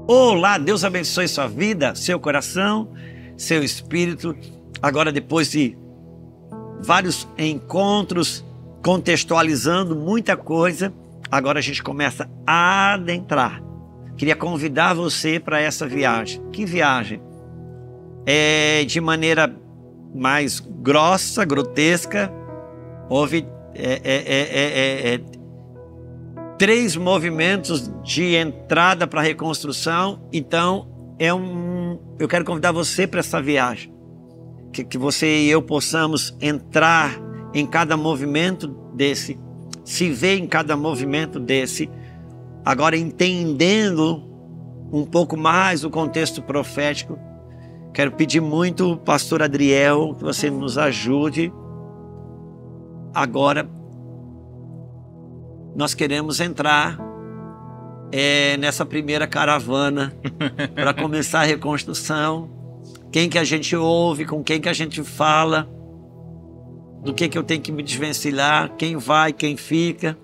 Olá, Deus abençoe sua vida, seu coração, seu espírito. Agora, depois de vários encontros, contextualizando muita coisa, agora a gente começa a adentrar. Queria convidar você para essa viagem. Que viagem? De maneira mais grossa, grotesca, houve 3 movimentos de entrada para a reconstrução. Então, eu quero convidar você para essa viagem. Que você e eu possamos entrar em cada movimento desse, se ver em cada movimento desse, agora entendendo um pouco mais o contexto profético. Quero pedir muito, pastor Adriel, que você nos ajude. Agora, nós queremos entrar nessa primeira caravana para começar a reconstrução. Quem que a gente ouve, com quem que a gente fala, do que eu tenho que me desvencilhar, quem vai, quem fica.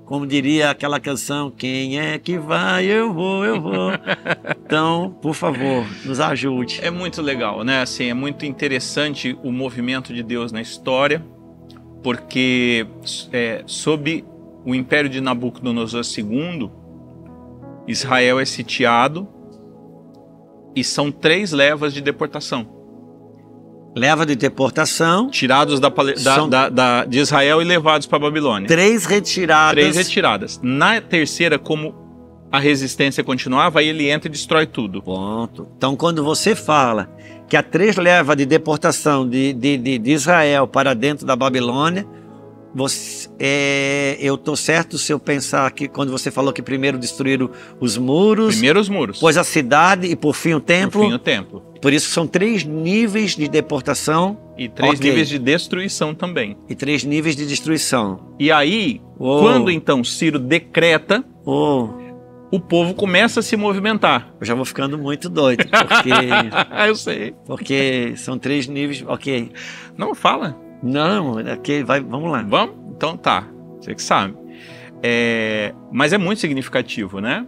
Como diria aquela canção, quem é que vai, eu vou. Então, por favor, nos ajude. É muito legal, né? Assim, é muito interessante o movimento de Deus na história, porque sob o império de Nabucodonosor II, Israel é sitiado e são 3 levas de deportação. Leva de deportação. Tirados de Israel e levados para a Babilônia. 3 retiradas. 3 retiradas. Na terceira, como a resistência continuava, aí ele entra e destrói tudo. Ponto. Então, quando você fala que há 3 levas de deportação de Israel para dentro da Babilônia, eu estou certo se eu pensar que quando você falou que primeiro destruíram os muros. Primeiro os muros. Depois a cidade e por fim o templo. Por fim o templo. Por isso são 3 níveis de deportação. E 3 níveis de destruição também. E 3 níveis de destruição. E aí, quando então Ciro decreta, o povo começa a se movimentar. Eu já vou ficando muito doido, porque... Eu sei. Porque são 3 níveis, ok. Não, fala. Não, aqui vamos lá. Vamos? Então tá, você que sabe. Mas é muito significativo, né?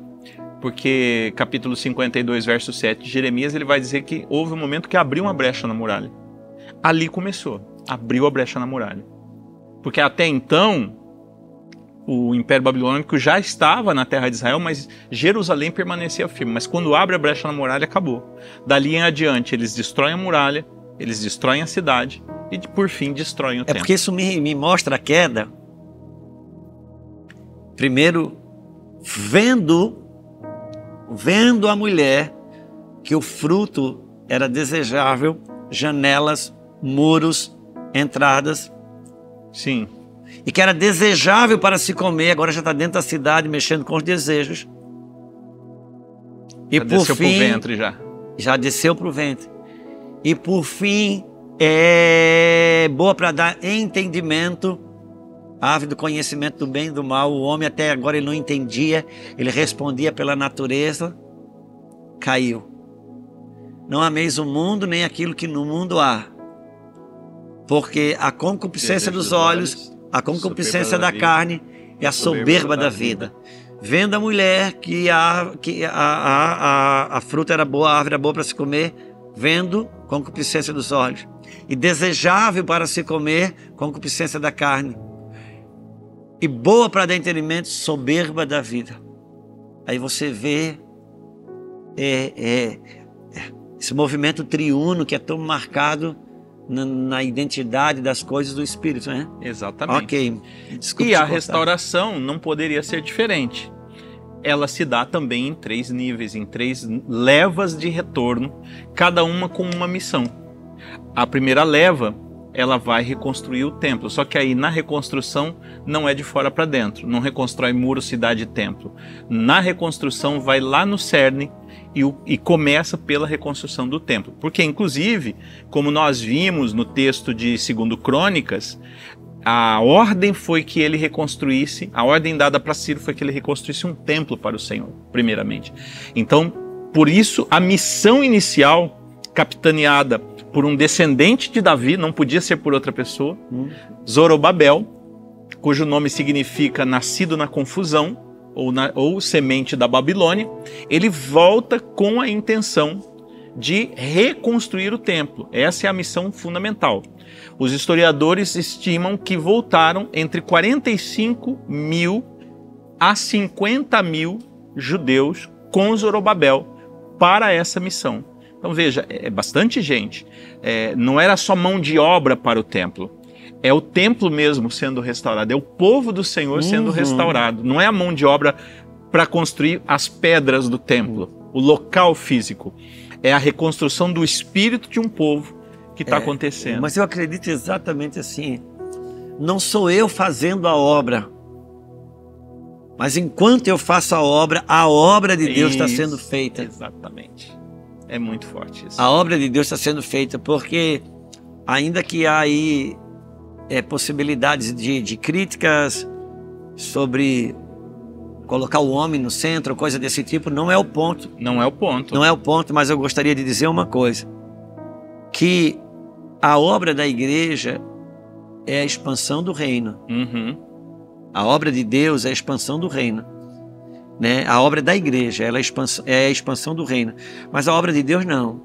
Porque capítulo 52, verso 7 de Jeremias, ele vai dizer que houve um momento que abriu uma brecha na muralha. Ali começou, abriu a brecha na muralha. Porque até então, o Império Babilônico já estava na terra de Israel, mas Jerusalém permanecia firme. Mas quando abre a brecha na muralha, acabou. Dali em adiante, eles destroem a muralha, eles destroem a cidade e, por fim, destroem o templo. Porque isso me mostra a queda. Primeiro, vendo a mulher que o fruto era desejável, janelas, muros, entradas. Sim. E que era desejável para se comer, agora já está dentro da cidade mexendo com os desejos. E já por desceu fim, pro ventre já. Já desceu para o ventre. E por fim, é boa para dar entendimento, árvore do conhecimento do bem e do mal. O homem até agora ele não entendia, ele respondia pela natureza, caiu. Não ameis o mundo, nem aquilo que no mundo há. Porque a concupiscência dos olhos, a concupiscência da carne e a soberba da vida. Vendo a mulher que a fruta era boa, a árvore era boa para se comer, vendo concupiscência dos olhos. E desejável para se comer, concupiscência da carne. E boa para dar entendimento, soberba da vida. Aí você vê esse movimento triuno que é tão marcado na identidade das coisas do Espírito, né? Exatamente. Ok. Desculpe e a restauração não poderia ser diferente. Ela se dá também em 3 níveis, em 3 levas de retorno, cada uma com uma missão. A primeira leva, ela vai reconstruir o templo, só que aí na reconstrução não é de fora para dentro, não reconstrói muro, cidade e templo. Na reconstrução vai lá no cerne e começa pela reconstrução do templo. Porque inclusive, como nós vimos no texto de 2 Crônicas, a ordem foi que ele reconstruísse, a ordem dada para Ciro foi que ele reconstruísse um templo para o Senhor, primeiramente. Então, por isso, a missão inicial, capitaneada por um descendente de Davi, não podia ser por outra pessoa, Zorobabel, cujo nome significa nascido na confusão, ou semente da Babilônia, ele volta com a intenção de reconstruir o templo. Essa é a missão fundamental. Os historiadores estimam que voltaram entre 45 mil a 50 mil judeus com Zorobabel para essa missão. Então veja, é bastante gente. Não era só mão de obra para o templo. É o templo mesmo sendo restaurado. É o povo do Senhor sendo restaurado. Não é a mão de obra para construir as pedras do templo, o local físico. É a reconstrução do espírito de um povo que está acontecendo. Mas eu acredito exatamente assim. Não sou eu fazendo a obra, mas enquanto eu faço a obra de Deus está sendo feita. Exatamente. É muito forte isso. A obra de Deus está sendo feita, porque ainda que há aí possibilidades de críticas sobre colocar o homem no centro, coisa desse tipo, não é o ponto. Não é o ponto. Não é o ponto, mas eu gostaria de dizer uma coisa. Que a obra da igreja é a expansão do reino. A obra de Deus é a expansão do reino. Né? A obra da igreja ela é a expansão do reino. Mas a obra de Deus não.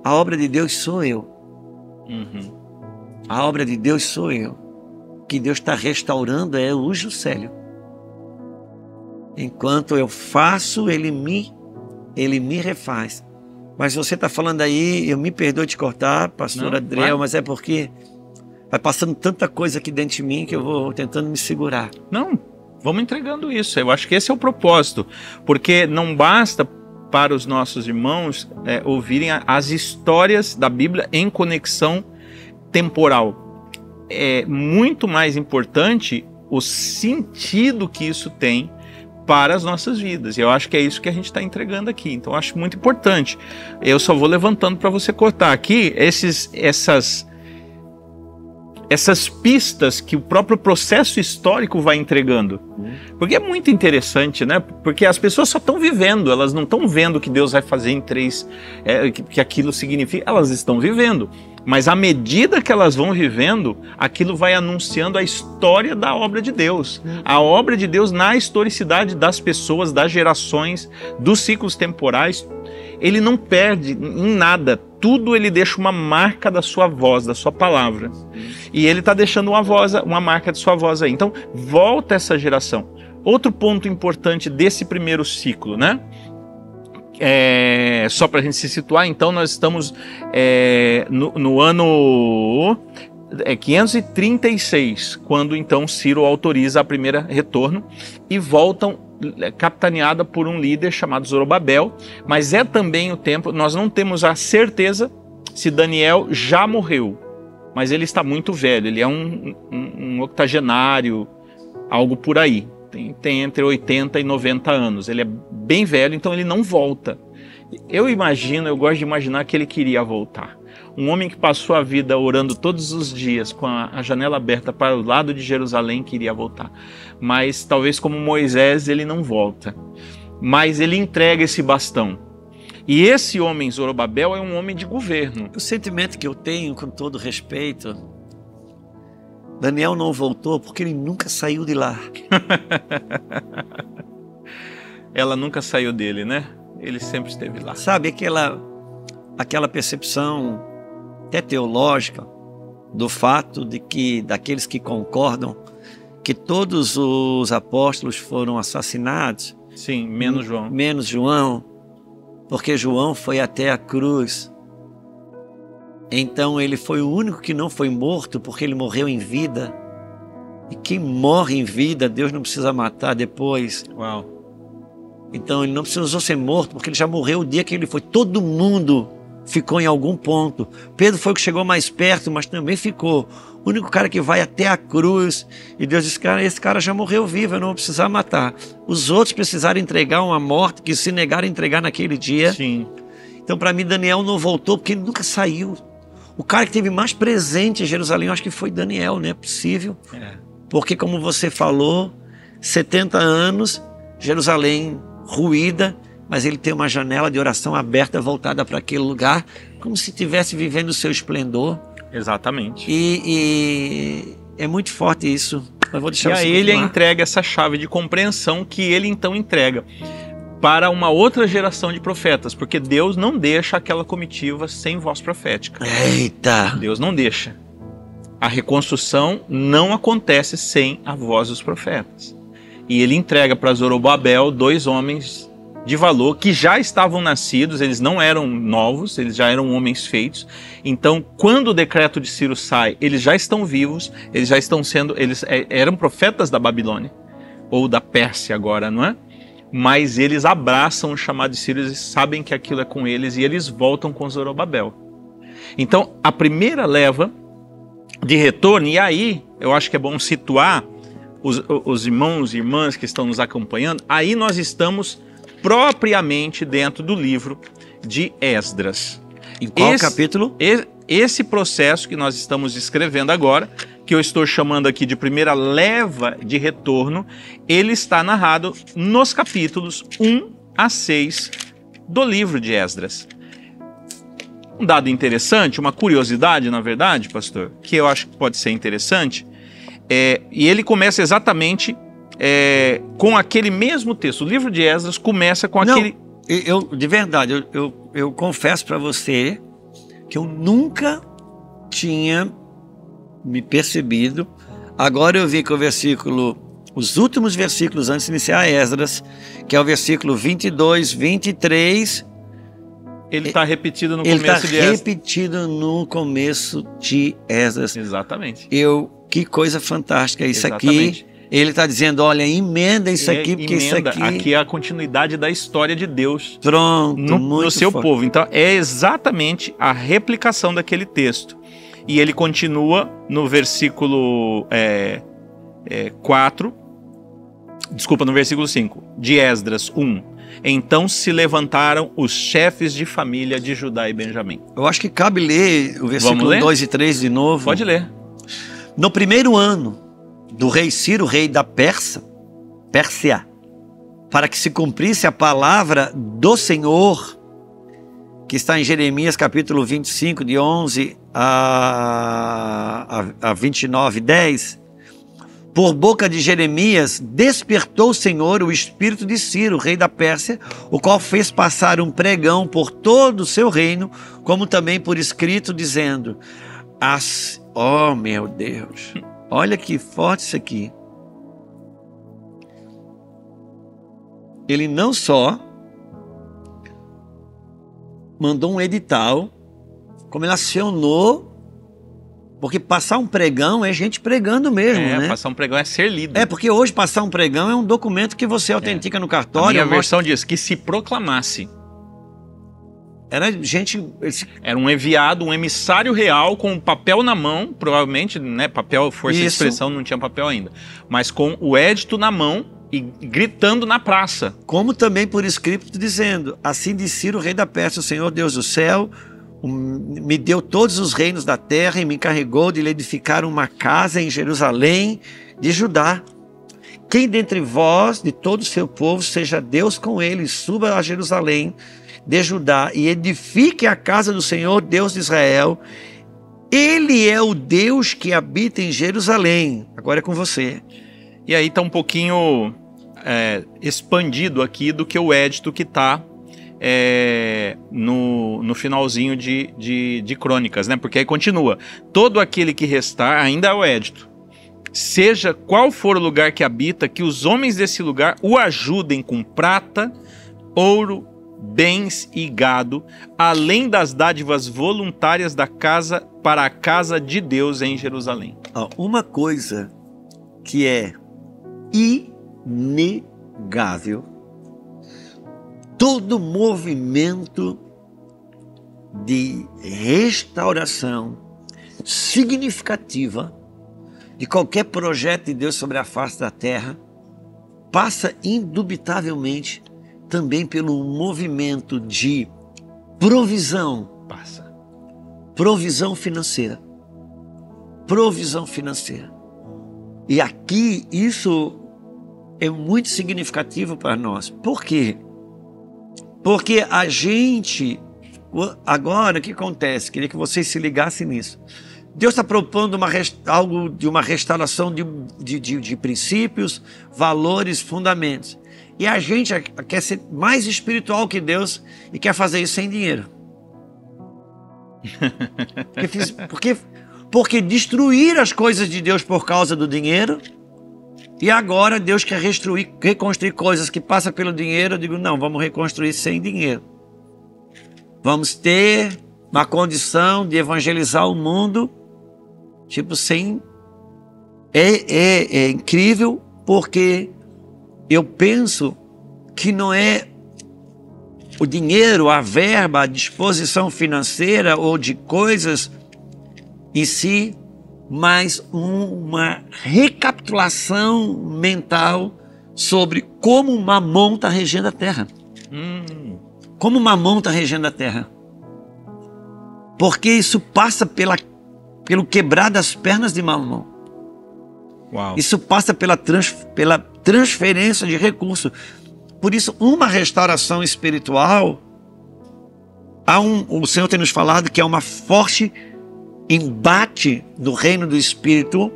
A obra de Deus sou eu. A obra de Deus sou eu. O que Deus está restaurando é o Juscelio. Enquanto eu faço, ele me refaz. Mas você está falando aí, eu me perdoo de cortar, pastor Adriel, mas é porque vai passando tanta coisa aqui dentro de mim que eu vou tentando me segurar. Não, vamos entregando isso. Eu acho que esse é o propósito. Porque não basta para os nossos irmãos ouvirem as histórias da Bíblia em conexão temporal. É muito mais importante o sentido que isso tem para as nossas vidas. E eu acho que é isso que a gente está entregando aqui. Então eu acho muito importante. Eu só vou levantando para você cortar aqui essas pistas que o próprio processo histórico vai entregando. Porque é muito interessante, né? Porque as pessoas só estão vivendo, elas não estão vendo o que Deus vai fazer em que aquilo significa, elas estão vivendo. Mas à medida que elas vão vivendo, aquilo vai anunciando a história da obra de Deus. A obra de Deus na historicidade das pessoas, das gerações, dos ciclos temporais. Ele não perde em nada. Tudo ele deixa uma marca da sua voz, da sua palavra. E ele está deixando uma marca de sua voz aí. Então, volta essa geração. Outro ponto importante desse primeiro ciclo, né? Só para a gente se situar, então nós estamos no ano 536, quando então Ciro autoriza a primeira retorno e voltam capitaneada por um líder chamado Zorobabel, mas é também o tempo, nós não temos a certeza se Daniel já morreu, mas ele está muito velho, ele é um octogenário, algo por aí. Tem entre 80 e 90 anos. Ele é bem velho, então ele não volta. Eu gosto de imaginar que ele queria voltar. Um homem que passou a vida orando todos os dias, com a janela aberta para o lado de Jerusalém, queria voltar. Mas talvez como Moisés, ele não volta. Mas ele entrega esse bastão. E esse homem, Zorobabel, é um homem de governo. O sentimento que eu tenho, com todo respeito, Daniel não voltou porque ele nunca saiu de lá. Ela nunca saiu dele, né? Ele sempre esteve lá. Sabe, aquela percepção até teológica do fato de que daqueles que concordam que todos os apóstolos foram assassinados. Sim, menos João. Menos João, porque João foi até a cruz. Então ele foi o único que não foi morto, porque ele morreu em vida. E quem morre em vida, Deus não precisa matar depois. Uau. Então ele não precisou ser morto, porque ele já morreu o dia que ele foi. Todo mundo ficou em algum ponto. Pedro foi o que chegou mais perto, mas também ficou. O único cara que vai até a cruz. E Deus disse, cara, esse cara já morreu vivo, eu não vou precisar matar. Os outros precisaram entregar uma morte que se negaram a entregar naquele dia. Sim. Então para mim Daniel não voltou, porque ele nunca saiu. O cara que teve mais presente em Jerusalém, eu acho que foi Daniel, não é possível. Porque como você falou, 70 anos, Jerusalém ruída, mas ele tem uma janela de oração aberta, voltada para aquele lugar, como se estivesse vivendo o seu esplendor. Exatamente. E é muito forte isso. Eu vou E deixar a você ele continuar. entrega essa chave de compreensão que ele então entrega para uma outra geração de profetas, porque Deus não deixa aquela comitiva sem voz profética. Eita! Deus não deixa. A reconstrução não acontece sem a voz dos profetas. E ele entrega para Zorobabel 2 homens de valor que já estavam nascidos, eles não eram novos, eles já eram homens feitos. Então, quando o decreto de Ciro sai, eles já estão vivos, eles já estão sendo, eles eram profetas da Babilônia, ou da Pérsia agora, não é? Mas eles abraçam o chamado de Ciro e sabem que aquilo é com eles e eles voltam com Zorobabel. Então, a primeira leva de retorno, e aí eu acho que é bom situar os irmãos e irmãs que estão nos acompanhando, aí nós estamos propriamente dentro do livro de Esdras. Em qual capítulo? Esse processo que nós estamos descrevendo agora, que eu estou chamando aqui de primeira leva de retorno, ele está narrado nos capítulos 1 a 6 do livro de Esdras. Um dado interessante, uma curiosidade, na verdade, pastor, que eu acho que pode ser interessante, e ele começa exatamente com aquele mesmo texto. O livro de Esdras começa com aquele... De verdade, eu confesso para você que eu nunca tinha me percebido. Agora eu vi que os últimos versículos antes de iniciar Esdras, que é o versículo 22, 23... Ele está repetido no começo de Esdras. Ele está repetido no começo de Esdras. Exatamente. Que coisa fantástica. Isso Exatamente. Aqui, ele está dizendo, olha, emenda isso aqui, porque isso aqui... Aqui é a continuidade da história de Deus. Pronto, no seu povo. Então, é exatamente a replicação daquele texto. E ele continua no versículo 4, desculpa, no versículo 5, de Esdras 1. Então se levantaram os chefes de família de Judá e Benjamim. Eu acho que cabe ler o versículo 2 e 3 de novo. Pode ler. No primeiro ano do rei Ciro, rei da Pérsia, para que se cumprisse a palavra do Senhor, que está em Jeremias capítulo 25, de 11 a 29, 10, por boca de Jeremias, despertou o Senhor o espírito de Ciro, rei da Pérsia, o qual fez passar um pregão por todo o seu reino, como também por escrito, dizendo, oh meu Deus, olha que forte isso aqui. Ele não só mandou um edital, como ele acionou. Porque passar um pregão é gente pregando mesmo, né? Passar um pregão é ser lido. Porque hoje passar um pregão é um documento que você autentica no cartório. A minha versão diz que se proclamasse. Era gente... Era um enviado, um emissário real com papel na mão, provavelmente, né? Papel, força de expressão, não tinha papel ainda. Mas com o édito na mão e gritando na praça. Como também por escrito dizendo, assim disse Ciro, rei da Pérsia, o Senhor Deus do céu, me deu todos os reinos da terra e me encarregou de lhe edificar uma casa em Jerusalém de Judá. Quem dentre vós, de todo o seu povo, seja Deus com ele, suba a Jerusalém de Judá e edifique a casa do Senhor, Deus de Israel. Ele é o Deus que habita em Jerusalém. Agora é com você. E aí está um pouquinho expandido aqui do que o édito que está no finalzinho de Crônicas, né? Porque aí continua, todo aquele que restar, ainda é o édito, seja qual for o lugar que habita, que os homens desse lugar o ajudem com prata, ouro, bens e gado, além das dádivas voluntárias da casa para a casa de Deus em Jerusalém. Uma coisa que é inegável, todo movimento de restauração significativa de qualquer projeto de Deus sobre a face da terra passa indubitavelmente também pelo movimento de provisão. Provisão financeira. Provisão financeira. E aqui isso é muito significativo para nós. Por quê? Porque a gente, agora o que acontece? Queria que vocês se ligassem nisso. Deus está propondo algo de uma restauração de princípios, valores, fundamentos. E a gente quer ser mais espiritual que Deus e quer fazer isso sem dinheiro. Porque destruir as coisas de Deus por causa do dinheiro, e agora Deus quer reconstruir coisas que passam pelo dinheiro. Eu digo, não, vamos reconstruir sem dinheiro. Vamos ter uma condição de evangelizar o mundo, tipo, sem... É incrível, porque eu penso que não é o dinheiro, a verba, a disposição financeira ou de coisas em si, mas uma recapitulação mental sobre como o Mamon está regendo a terra. Como o Mamon está regendo a terra. Porque isso passa pelo quebrar das pernas de Mamon. Uau. Isso passa pela transferência de recursos. Por isso, uma restauração espiritual, o Senhor tem nos falado que é uma forte embate do reino do Espírito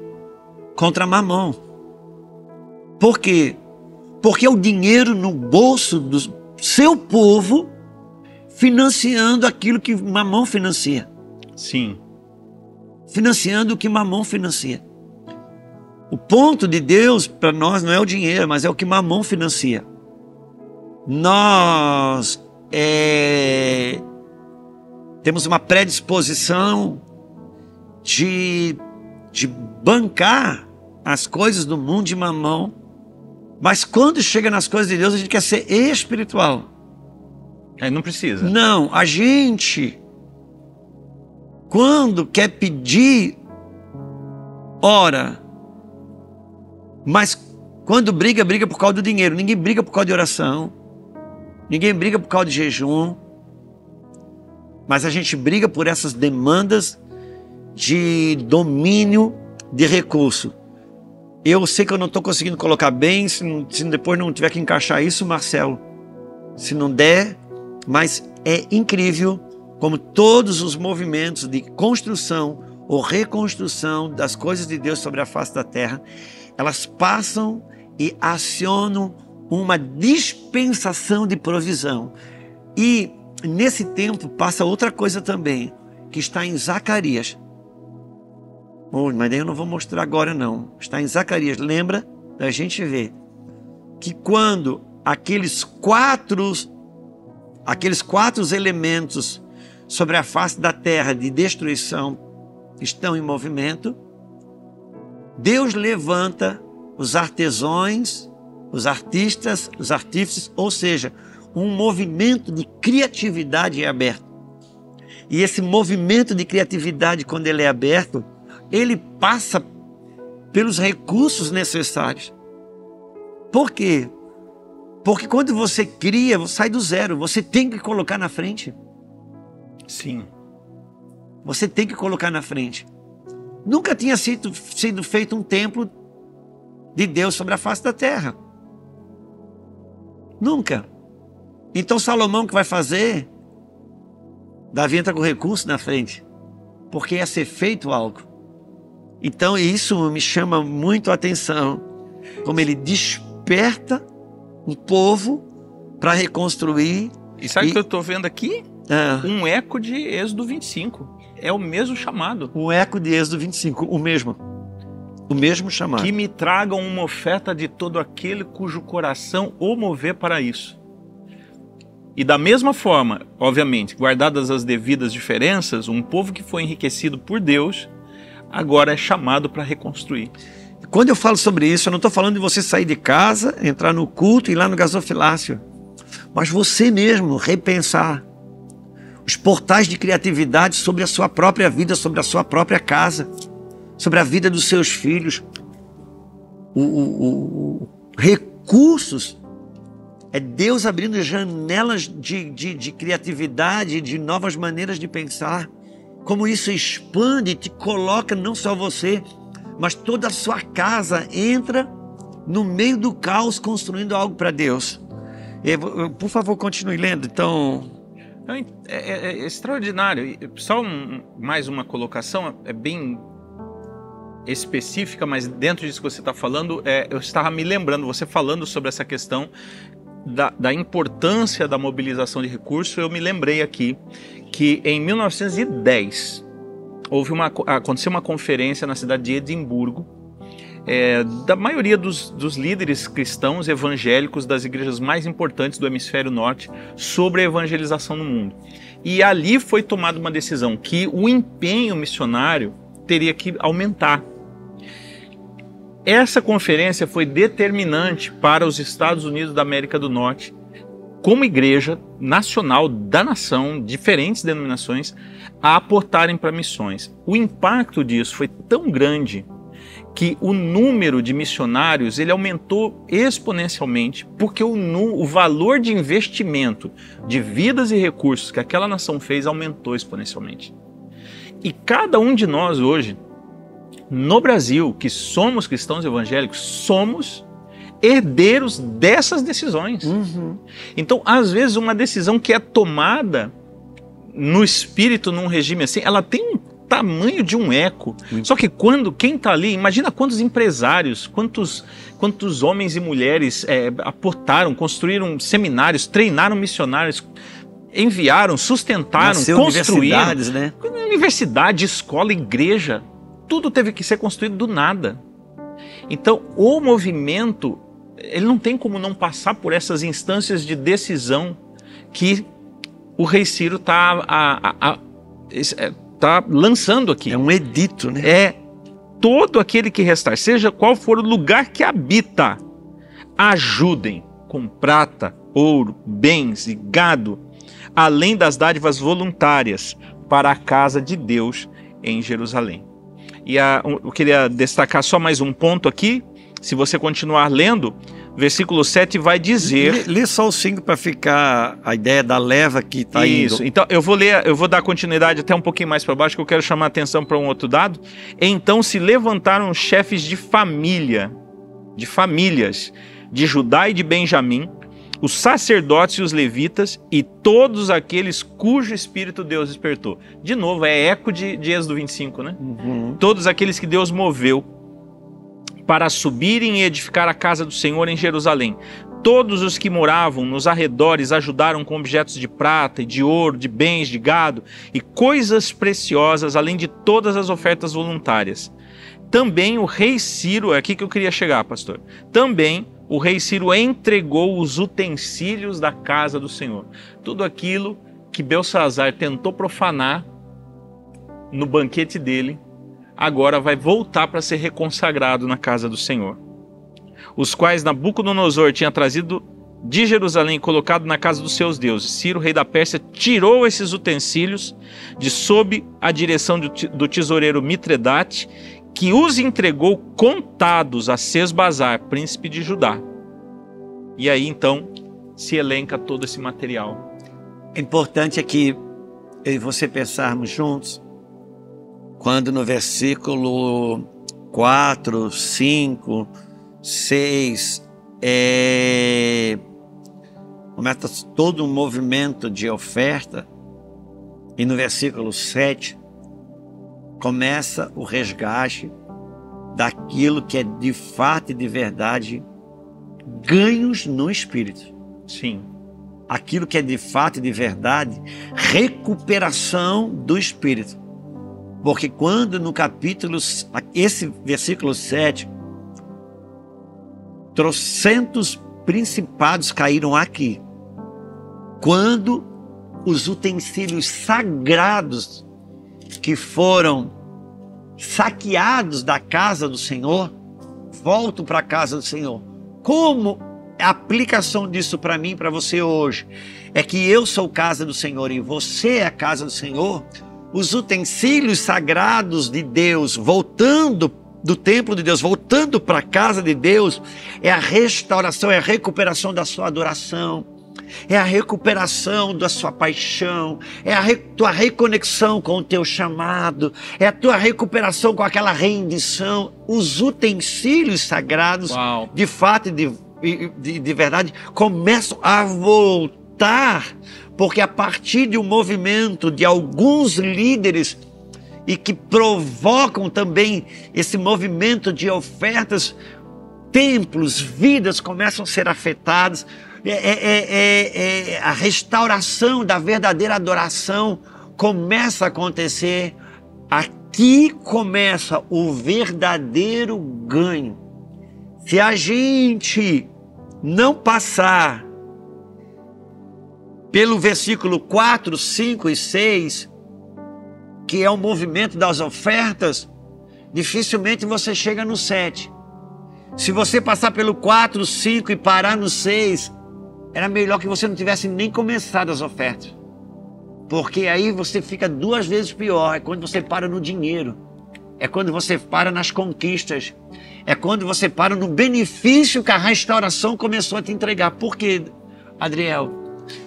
contra Mamon. Por quê? Porque é o dinheiro no bolso do seu povo financiando aquilo que Mamon financia. Sim. Financiando o que Mamon financia. O ponto de Deus para nós não é o dinheiro, mas é o que Mamon financia. Nós temos uma predisposição de bancar as coisas do mundo de Mamon, mas quando chega nas coisas de Deus, a gente quer ser espiritual. Aí não precisa. Não, a gente, quando quer pedir, ora, mas quando briga por causa do dinheiro. Ninguém briga por causa de oração, ninguém briga por causa de jejum, mas a gente briga por essas demandas de domínio de recurso. Eu sei que eu não estou conseguindo colocar bem, se depois não tiver que encaixar isso, Marcelo, se não der, mas é incrível como todos os movimentos de construção ou reconstrução das coisas de Deus sobre a face da terra, elas passam e acionam uma dispensação de provisão. E nesse tempo passa outra coisa também, que está em Zacarias. Mas daí eu não vou mostrar agora não. Está em Zacarias. Lembra da gente ver que quando aqueles quatro elementos sobre a face da terra de destruição estão em movimento, Deus levanta os artesãos, os artistas, os artífices, ou seja, um movimento de criatividade é aberto. E esse movimento de criatividade, quando ele é aberto, ele passa pelos recursos necessários. Por quê? Porque quando você cria, você sai do zero, você tem que colocar na frente. Sim. Você tem que colocar na frente. Nunca tinha sido feito um templo de Deus sobre a face da terra. Nunca. Então Salomão que vai fazer, Davi entra com recurso na frente, porque ia ser feito algo. Então isso me chama muito a atenção, como ele desperta o povo para reconstruir. E sabe o que eu estou vendo aqui? Um eco de Êxodo 25. É o mesmo chamado. Um eco de Êxodo 25, o mesmo chamado. Que me tragam uma oferta de todo aquele cujo coração o mover para isso. E da mesma forma, obviamente, guardadas as devidas diferenças, um povo que foi enriquecido por Deus, agora é chamado para reconstruir. Quando eu falo sobre isso, eu não estou falando de você sair de casa, entrar no culto e ir lá no gasofilácio, mas você mesmo repensar os portais de criatividade sobre a sua própria vida, sobre a sua própria casa, sobre a vida dos seus filhos. Recursos é Deus abrindo janelas de criatividade, de novas maneiras de pensar. Como isso expande e te coloca não só você, mas toda a sua casa entra no meio do caos construindo algo para Deus. Por favor, continue lendo. Então, É extraordinário. Só mais uma colocação, é bem específica, mas dentro disso que você está falando, eu estava me lembrando, você falando sobre essa questão da importância da mobilização de recursos, eu me lembrei aqui que em 1910 aconteceu uma conferência na cidade de Edimburgo, da maioria dos líderes cristãos evangélicos das igrejas mais importantes do hemisfério norte sobre a evangelização no mundo. E ali foi tomada uma decisão que o empenho missionário teria que aumentar. Essa conferência foi determinante para os Estados Unidos da América do Norte, como igreja nacional da nação, diferentes denominações, a aportarem para missões. O impacto disso foi tão grande que o número de missionários ele aumentou exponencialmente, porque o valor de investimento de vidas e recursos que aquela nação fez aumentou exponencialmente. E cada um de nós hoje, no Brasil, que somos cristãos evangélicos, somos herdeiros dessas decisões. Então, às vezes, uma decisão que é tomada no espírito, num regime assim, ela tem um tamanho de um eco. Só que quem está ali, imagina quantos empresários, quantos homens e mulheres aportaram, construíram seminários, treinaram missionários, enviaram, sustentaram, construíram. Universidades, né? Universidade, escola, igreja, tudo teve que ser construído do nada. Então, o movimento, ele não tem como não passar por essas instâncias de decisão que o rei Ciro está lançando aqui. É um edito, né? Todo aquele que restar, seja qual for o lugar que habita, ajudem com prata, ouro, bens e gado, além das dádivas voluntárias para a casa de Deus em Jerusalém. E eu queria destacar só mais um ponto aqui. Se você continuar lendo, versículo 7 vai dizer... Lê só o 5 para ficar a ideia da leva que está indo. Isso, então eu vou dar continuidade até um pouquinho mais para baixo, que eu quero chamar a atenção para um outro dado. Então se levantaram chefes de famílias, de Judá e de Benjamim, os sacerdotes e os levitas e todos aqueles cujo espírito Deus despertou. De novo, é eco de Êxodo 25, né? Todos aqueles que Deus moveu para subirem e edificar a casa do Senhor em Jerusalém. Todos os que moravam nos arredores ajudaram com objetos de prata e de ouro, de bens, de gado e coisas preciosas, além de todas as ofertas voluntárias. Também o rei Ciro, é aqui que eu queria chegar, pastor. Também o rei Ciro entregou os utensílios da casa do Senhor. Tudo aquilo que Belsazzar tentou profanar no banquete dele, agora vai voltar para ser reconsagrado na casa do Senhor. Os quais Nabucodonosor tinha trazido de Jerusalém e colocado na casa dos seus deuses. Ciro, rei da Pérsia, tirou esses utensílios de sob a direção do tesoureiro Mitredate, que os entregou contados a Sesbazar, príncipe de Judá. E aí então se elenca todo esse material. Importante é que eu e você pensarmos juntos, quando no versículo 4, 5, 6, começa todo um movimento de oferta, e no versículo 7, começa o resgate daquilo que é de fato e de verdade ganhos no espírito. Sim. Aquilo que é de fato e de verdade recuperação do espírito. Porque quando no capítulo, esse versículo 7, trocentos principados caíram aqui. Quando os utensílios sagrados que foram saqueados da casa do Senhor, voltam para a casa do Senhor. Como a aplicação disso para mim, para você hoje, é que eu sou casa do Senhor e você é a casa do Senhor. Os utensílios sagrados de Deus, voltando do templo de Deus, voltando para a casa de Deus, é a restauração, é a recuperação da sua adoração, é a recuperação da sua paixão, é a tua reconexão com o teu chamado, é a tua recuperação com aquela rendição. Os utensílios sagrados, de fato e de verdade, começam a voltar voltar, porque a partir de um movimento de alguns líderes e que provocam também esse movimento de ofertas, templos, vidas começam a ser afetadas, a restauração da verdadeira adoração começa a acontecer. Aqui começa o verdadeiro ganho. Se a gente não passar pelo versículo 4, 5 e 6, que é o movimento das ofertas, dificilmente você chega no 7. Se você passar pelo 4, 5 e parar no 6, era melhor que você não tivesse nem começado as ofertas. Porque aí você fica 2 vezes pior. É quando você para no dinheiro. É quando você para nas conquistas. É quando você para no benefício que a restauração começou a te entregar. Por quê, Adriel?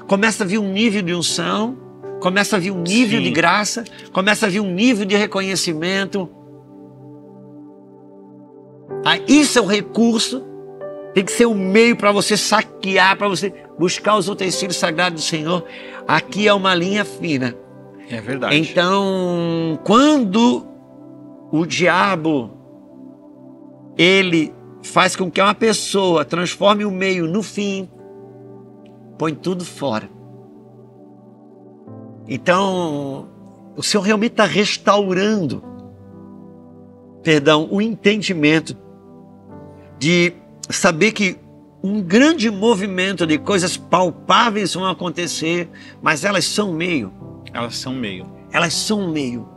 Começa a vir um nível de unção, começa a vir um nível de graça, começa a vir um nível de reconhecimento. Isso é o recurso, tem que ser um meio para você saquear, para você buscar os utensílios sagrados do Senhor. Aqui é uma linha fina. É verdade. Então, quando o diabo, ele faz com que uma pessoa transforme o meio no fim, põe tudo fora. Então, o Senhor realmente está restaurando, o entendimento de saber que um grande movimento de coisas palpáveis vão acontecer, mas elas são meio. Elas são meio. Elas são meio.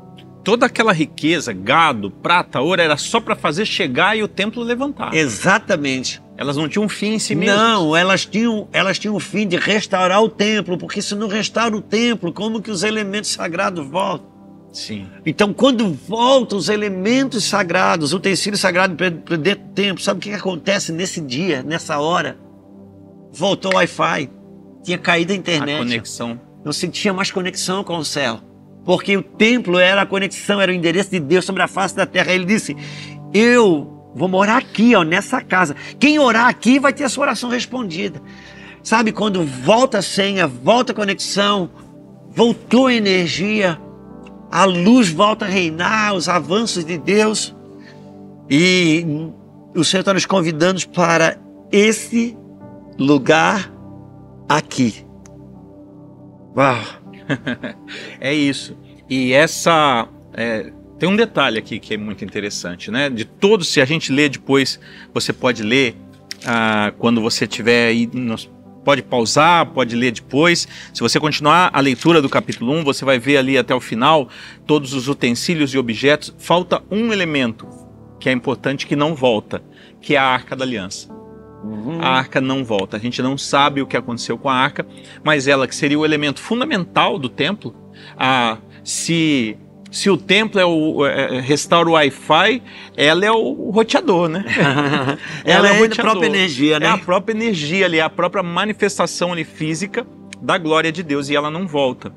Toda aquela riqueza, gado, prata, ouro, era só para fazer chegar e o templo levantar. Exatamente. Elas não tinham um fim em si mesmas. Não, elas tinham o fim de restaurar o templo, porque se não restaura o templo, como que os elementos sagrados voltam? Sim. Então, quando voltam os elementos sagrados, o utensílio sagrado para dentro do templo, sabe o que acontece nesse dia, nessa hora? Voltou o Wi-Fi, tinha caído a internet. A conexão. Não se tinha mais conexão com o céu, porque o templo era a conexão, era o endereço de Deus sobre a face da terra. Ele disse, eu vou morar aqui, ó, nessa casa. Quem orar aqui vai ter a sua oração respondida. Sabe, quando volta a senha, volta a conexão, voltou a energia, a luz volta a reinar, os avanços de Deus. E o Senhor está nos convidando para esse lugar aqui. Uau! É isso. E tem um detalhe aqui que é muito interessante, né? De todos, se a gente ler depois, você pode ler quando você tiver aí, pode pausar, pode ler depois. Se você continuar a leitura do capítulo 1, você vai ver ali até o final todos os utensílios e objetos. Falta um elemento que é importante, que não volta, que é a Arca da Aliança. A arca não volta. A gente não sabe o que aconteceu com a arca, mas ela, que seria o elemento fundamental do templo, se o templo restaura o Wi-Fi, ela é o roteador, né? ela é a própria energia, né? É a própria energia ali, é a própria manifestação ali física da glória de Deus, e ela não volta.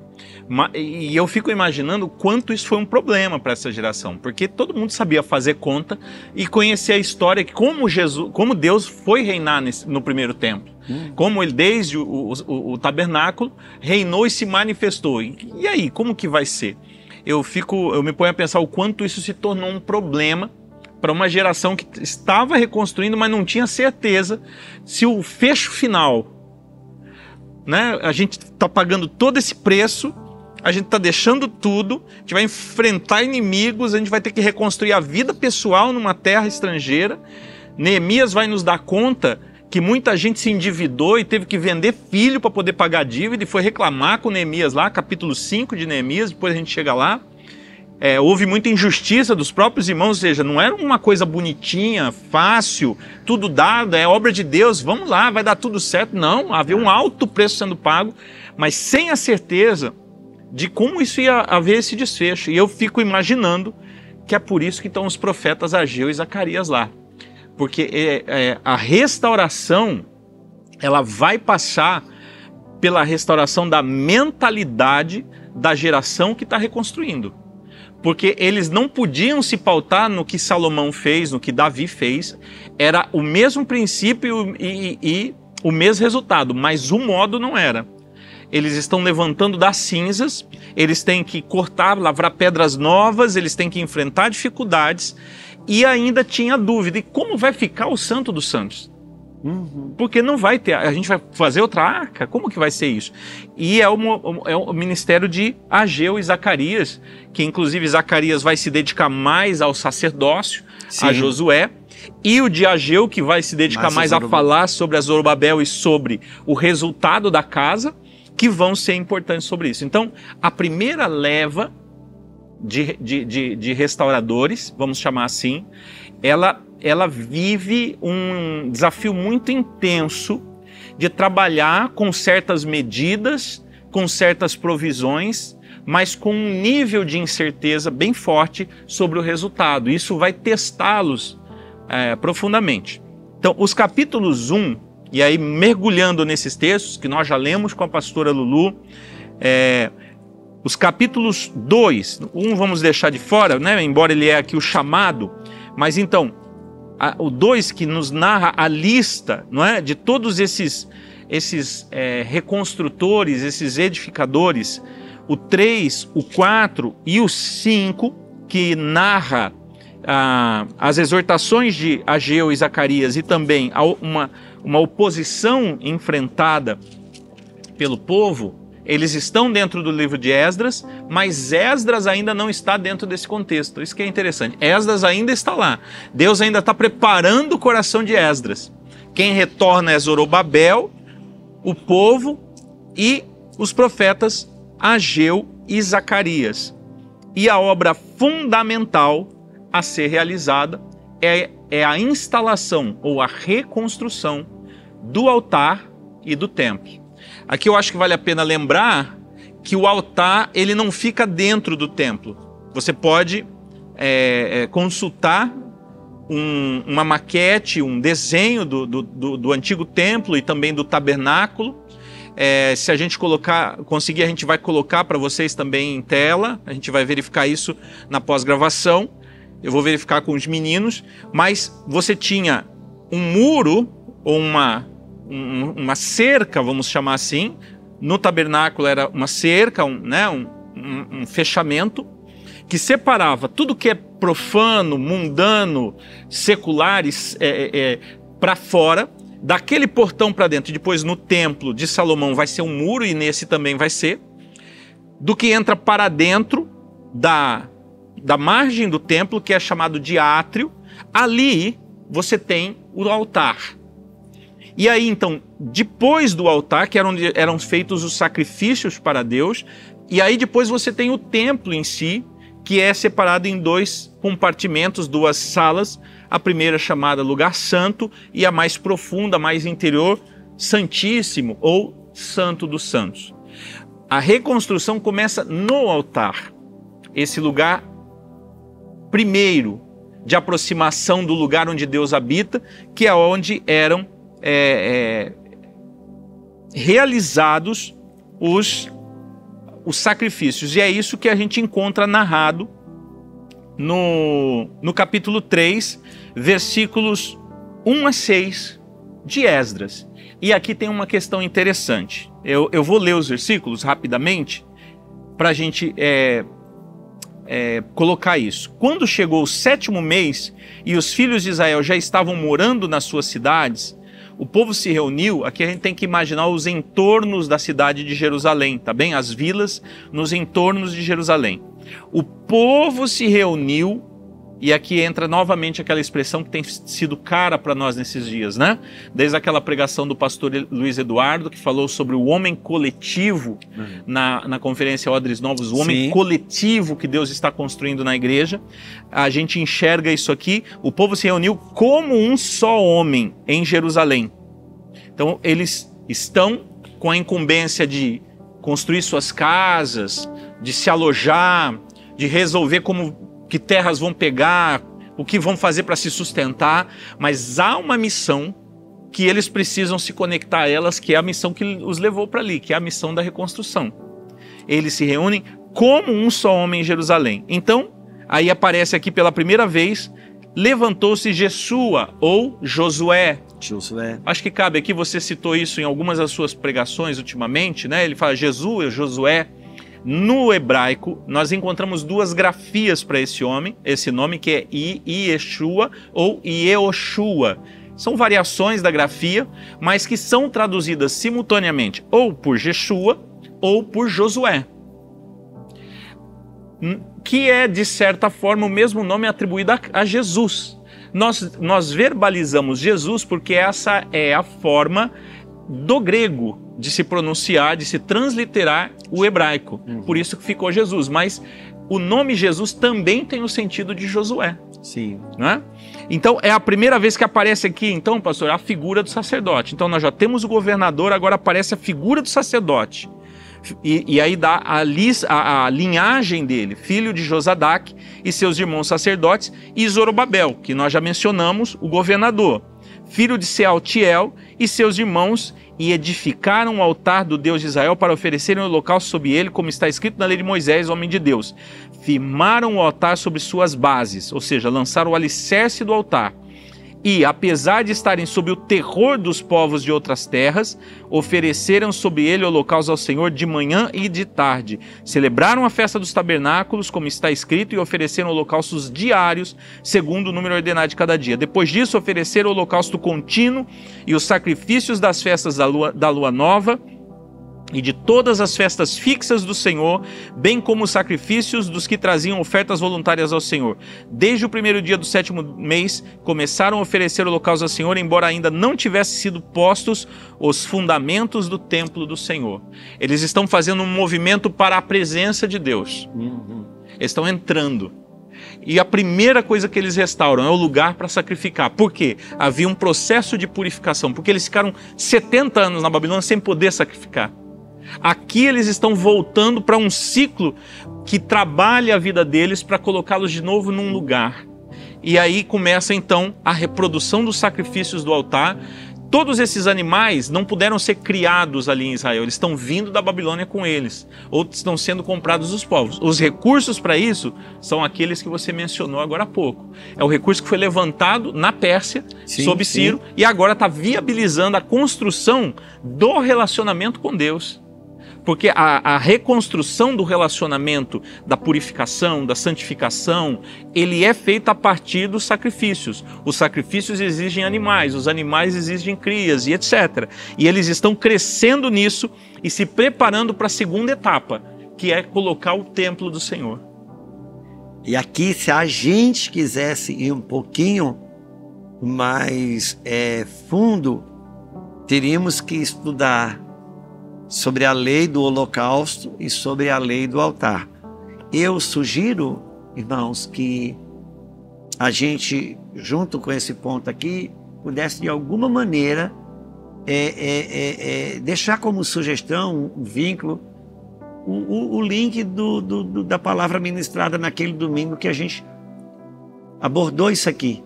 E eu fico imaginando o quanto isso foi um problema para essa geração, porque todo mundo sabia fazer conta e conhecer a história, que como Deus foi reinar no primeiro templo, como ele desde o tabernáculo reinou e se manifestou. E aí, como que vai ser? Eu me ponho a pensar o quanto isso se tornou um problema para uma geração que estava reconstruindo, mas não tinha certeza se o fecho final, né? A gente está pagando todo esse preço, a gente está deixando tudo, a gente vai enfrentar inimigos, a gente vai ter que reconstruir a vida pessoal numa terra estrangeira. Neemias vai nos dar conta que muita gente se endividou e teve que vender filho para poder pagar a dívida, e foi reclamar com Neemias lá, capítulo 5 de Neemias, depois a gente chega lá. Houve muita injustiça dos próprios irmãos, ou seja, não era uma coisa bonitinha, fácil, tudo dado, é obra de Deus, vamos lá, vai dar tudo certo. Não, havia um alto preço sendo pago, mas sem a certeza de como isso ia haver esse desfecho. E eu fico imaginando que é por isso que estão os profetas Ageu e Zacarias lá. Porque a restauração, ela vai passar pela restauração da mentalidade da geração que está reconstruindo. Porque eles não podiam se pautar no que Salomão fez, no que Davi fez. Era o mesmo princípio e o mesmo resultado, mas o modo não era. eles estão levantando das cinzas, eles têm que cortar, lavrar pedras novas, eles têm que enfrentar dificuldades, e ainda tinha dúvida, e como vai ficar o Santo dos Santos? Porque não vai ter, a gente vai fazer outra arca? Como que vai ser isso? E é o ministério de Ageu e Zacarias, que inclusive Zacarias vai se dedicar mais ao sacerdócio, a Josué, e o de Ageu, que vai se dedicar mais a falar sobre a Zorobabel e sobre o resultado da casa, que vão ser importantes sobre isso. Então, a primeira leva de restauradores, vamos chamar assim, ela vive um desafio muito intenso de trabalhar com certas medidas, com certas provisões, mas com um nível de incerteza bem forte sobre o resultado. Isso vai testá-los profundamente. Então, os capítulos 1, e aí mergulhando nesses textos, que nós já lemos com a pastora Lulu, os capítulos 2, vamos deixar de fora, né? Embora ele é aqui o chamado, mas então, o 2 que nos narra a lista, não é, de todos esses reconstrutores, esses edificadores, o 3, o 4 e o 5, que narra as exortações de Ageu e Zacarias e também uma oposição enfrentada pelo povo, eles estão dentro do livro de Esdras, mas Esdras ainda não está dentro desse contexto. Isso que é interessante. Esdras ainda está lá. Deus ainda está preparando o coração de Esdras. Quem retorna é Zorobabel, o povo e os profetas Ageu e Zacarias. E a obra fundamental a ser realizada é a instalação ou a reconstrução do altar e do templo. Aqui eu acho que vale a pena lembrar que o altar ele não fica dentro do templo. Você pode consultar uma maquete, um desenho do antigo templo e também do tabernáculo. Se a gente conseguir, a gente vai colocar para vocês também em tela. A gente vai verificar isso na pós-gravação. Eu vou verificar com os meninos. Mas você tinha um muro ou uma cerca, vamos chamar assim. No tabernáculo era uma cerca, um fechamento que separava tudo que é profano, mundano, secular para fora, daquele portão para dentro. E depois no templo de Salomão vai ser um muro, e nesse também vai ser, do que entra para dentro da margem do templo, que é chamado de átrio. Ali você tem o altar. E aí, então, depois do altar, que era onde eram feitos os sacrifícios para Deus, e aí depois você tem o templo em si, que é separado em 2 compartimentos, 2 salas, a primeira chamada Lugar Santo e a mais profunda, mais interior, Santíssimo ou Santo dos Santos. A reconstrução começa no altar, esse lugar primeiro de aproximação do lugar onde Deus habita, que é onde eram realizados os sacrifícios. E é isso que a gente encontra narrado no capítulo 3, versículos 1 a 6 de Esdras. E aqui tem uma questão interessante. Eu vou ler os versículos rapidamente para a gente colocar isso. Quando chegou o 7º mês e os filhos de Israel já estavam morando nas suas cidades, o povo se reuniu. Aqui a gente tem que imaginar os entornos da cidade de Jerusalém, tá bem? As vilas nos entornos de Jerusalém. O povo se reuniu, e aqui entra novamente aquela expressão que tem sido cara para nós nesses dias, né? Desde aquela pregação do pastor Luiz Eduardo, que falou sobre o homem coletivo na conferência Odres Novos, o homem coletivo que Deus está construindo na igreja. A gente enxerga isso aqui. O povo se reuniu como um só homem em Jerusalém. Então eles estão com a incumbência de construir suas casas, de se alojar, de resolver que terras vão pegar, o que vão fazer para se sustentar, mas há uma missão que eles precisam se conectar a elas, que é a missão que os levou para ali, que é a missão da reconstrução. Eles se reúnem como um só homem em Jerusalém. Então, aí aparece aqui pela primeira vez, levantou-se Jesua ou Josué, Josué. Acho que cabe aqui, você citou isso em algumas das suas pregações ultimamente, né? Ele fala Josué. No hebraico, nós encontramos duas grafias para esse homem, esse nome, que é Yeshua ou Yehoshua. São variações da grafia, mas que são traduzidas simultaneamente ou por Jeshua ou por Josué, que é, de certa forma, o mesmo nome atribuído a Jesus. Nós verbalizamos Jesus porque essa é a forma do grego de se pronunciar, de se transliterar o hebraico. Por isso que ficou Jesus. Mas o nome Jesus também tem o sentido de Josué. Sim. Né? Então é a primeira vez que aparece aqui, então, pastor, a figura do sacerdote. Então nós já temos o governador, agora aparece a figura do sacerdote. E aí dá a linhagem dele, filho de Josadaque e seus irmãos sacerdotes, e Zorobabel, que nós já mencionamos, o governador, filho de Sealtiel e seus irmãos, e edificaram o altar do Deus de Israel para oferecerem o holocausto sobre ele, como está escrito na lei de Moisés, homem de Deus. Firmaram o altar sobre suas bases, ou seja, lançaram o alicerce do altar. E, apesar de estarem sob o terror dos povos de outras terras, ofereceram sobre ele holocaustos ao Senhor de manhã e de tarde. Celebraram a festa dos tabernáculos, como está escrito, e ofereceram holocaustos diários, segundo o número ordenado de cada dia. Depois disso, ofereceram o holocausto contínuo e os sacrifícios das festas da lua nova, e de todas as festas fixas do Senhor, bem como os sacrifícios dos que traziam ofertas voluntárias ao Senhor. Desde o primeiro dia do 7º mês, começaram a oferecer holocausto ao Senhor, embora ainda não tivessem sido postos os fundamentos do templo do Senhor. Eles estão fazendo um movimento para a presença de Deus. Eles estão entrando. E a primeira coisa que eles restauram é o lugar para sacrificar. Por quê? Havia um processo de purificação, porque eles ficaram 70 anos na Babilônia sem poder sacrificar. Aqui eles estão voltando para um ciclo que trabalha a vida deles para colocá-los de novo num lugar. E aí começa então a reprodução dos sacrifícios do altar. Todos esses animais não puderam ser criados ali em Israel, eles estão vindo da Babilônia com eles, ou estão sendo comprados dos povos. Os recursos para isso são aqueles que você mencionou agora há pouco. É o recurso que foi levantado na Pérsia, sob Ciro, e agora está viabilizando a construção do relacionamento com Deus. Porque a reconstrução do relacionamento, da purificação, da santificação, ele é feito a partir dos sacrifícios. Os sacrifícios exigem animais, os animais exigem crias e etc. E eles estão crescendo nisso e se preparando para a segunda etapa, que é colocar o templo do Senhor. E aqui, se a gente quisesse ir um pouquinho mais fundo, teríamos que estudar sobre a lei do holocausto e sobre a lei do altar. Eu sugiro, irmãos, que a gente, junto com esse ponto aqui, pudesse de alguma maneira deixar como sugestão, um vínculo, o link da palavra ministrada naquele domingo que a gente abordou isso aqui.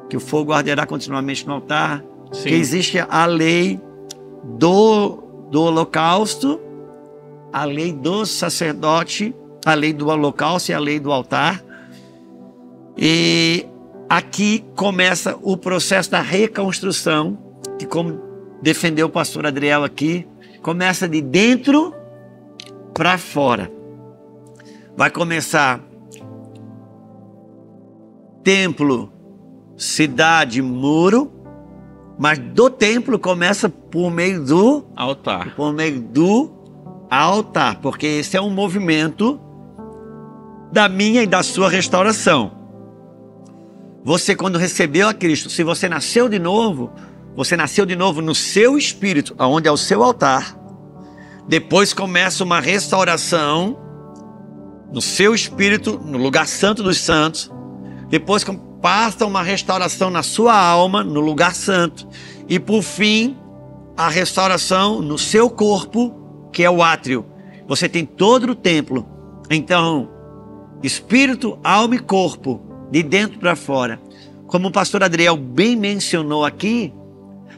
Que o fogo arderá continuamente no altar. Sim. Que existe a lei do holocausto, a lei do sacerdote, a lei do holocausto e a lei do altar. E aqui começa o processo da reconstrução, que, como defendeu o pastor Adriel aqui, começa de dentro para fora. Vai começar templo, cidade, muro. Mas do templo começa por meio do altar. Porque esse é um movimento da minha e da sua restauração. Você, quando recebeu a Cristo, se você nasceu de novo no seu espírito, onde é o seu altar. Depois começa uma restauração no seu espírito, no lugar santo dos santos. Depois passa uma restauração na sua alma, no lugar santo. E por fim, a restauração no seu corpo, que é o átrio. Você tem todo o templo. Então, espírito, alma e corpo, de dentro para fora. Como o pastor Adriel bem mencionou aqui,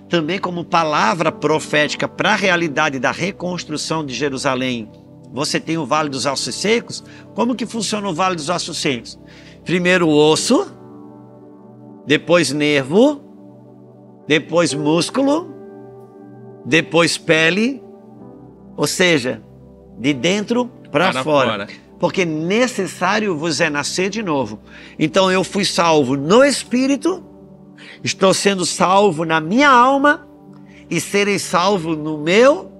também como palavra profética para a realidade da reconstrução de Jerusalém. Você tem o Vale dos Ossos Secos. Como que funciona o Vale dos Ossos Secos? Primeiro o osso, depois nervo, depois músculo, depois pele, ou seja, de dentro para fora. Porque necessário vos é nascer de novo. Então eu fui salvo no Espírito, estou sendo salvo na minha alma e serei salvo no meu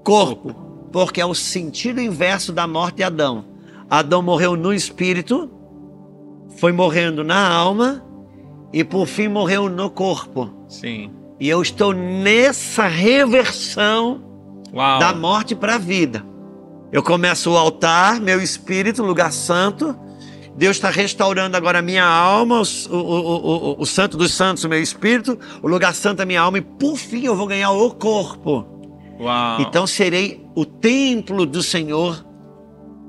corpo. Porque é o sentido inverso da morte de Adão. Adão morreu no Espírito, foi morrendo na alma e por fim morreu no corpo. Sim. E eu estou nessa reversão da morte para a vida. Eu começo o altar, meu espírito, lugar santo. Deus está restaurando agora a minha alma, o santo dos santos, o meu espírito, o lugar santo a minha alma. E por fim eu vou ganhar o corpo. Uau. Então serei o templo do Senhor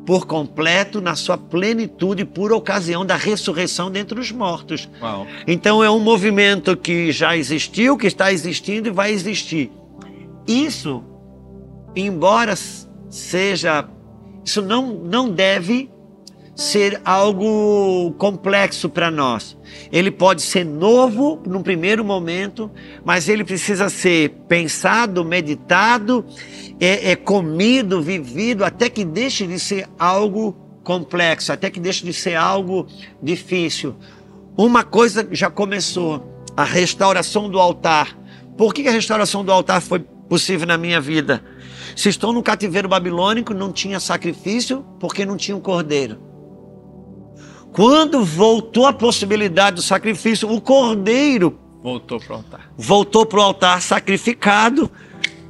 por completo, na sua plenitude, por ocasião da ressurreição dentre os mortos. Uau. Então é um movimento que já existiu, que está existindo e vai existir. Isso, embora seja... Isso não deve ser algo complexo para nós. Ele pode ser novo num primeiro momento, mas ele precisa ser pensado, meditado, comido, vivido, até que deixe de ser algo complexo, até que deixe de ser algo difícil. Uma coisa já começou, a restauração do altar. Por que a restauração do altar foi possível na minha vida? Se estou no cativeiro babilônico, não tinha sacrifício, porque não tinha um cordeiro. Quando voltou a possibilidade do sacrifício, o cordeiro voltou para o altar. Voltou para o altar sacrificado,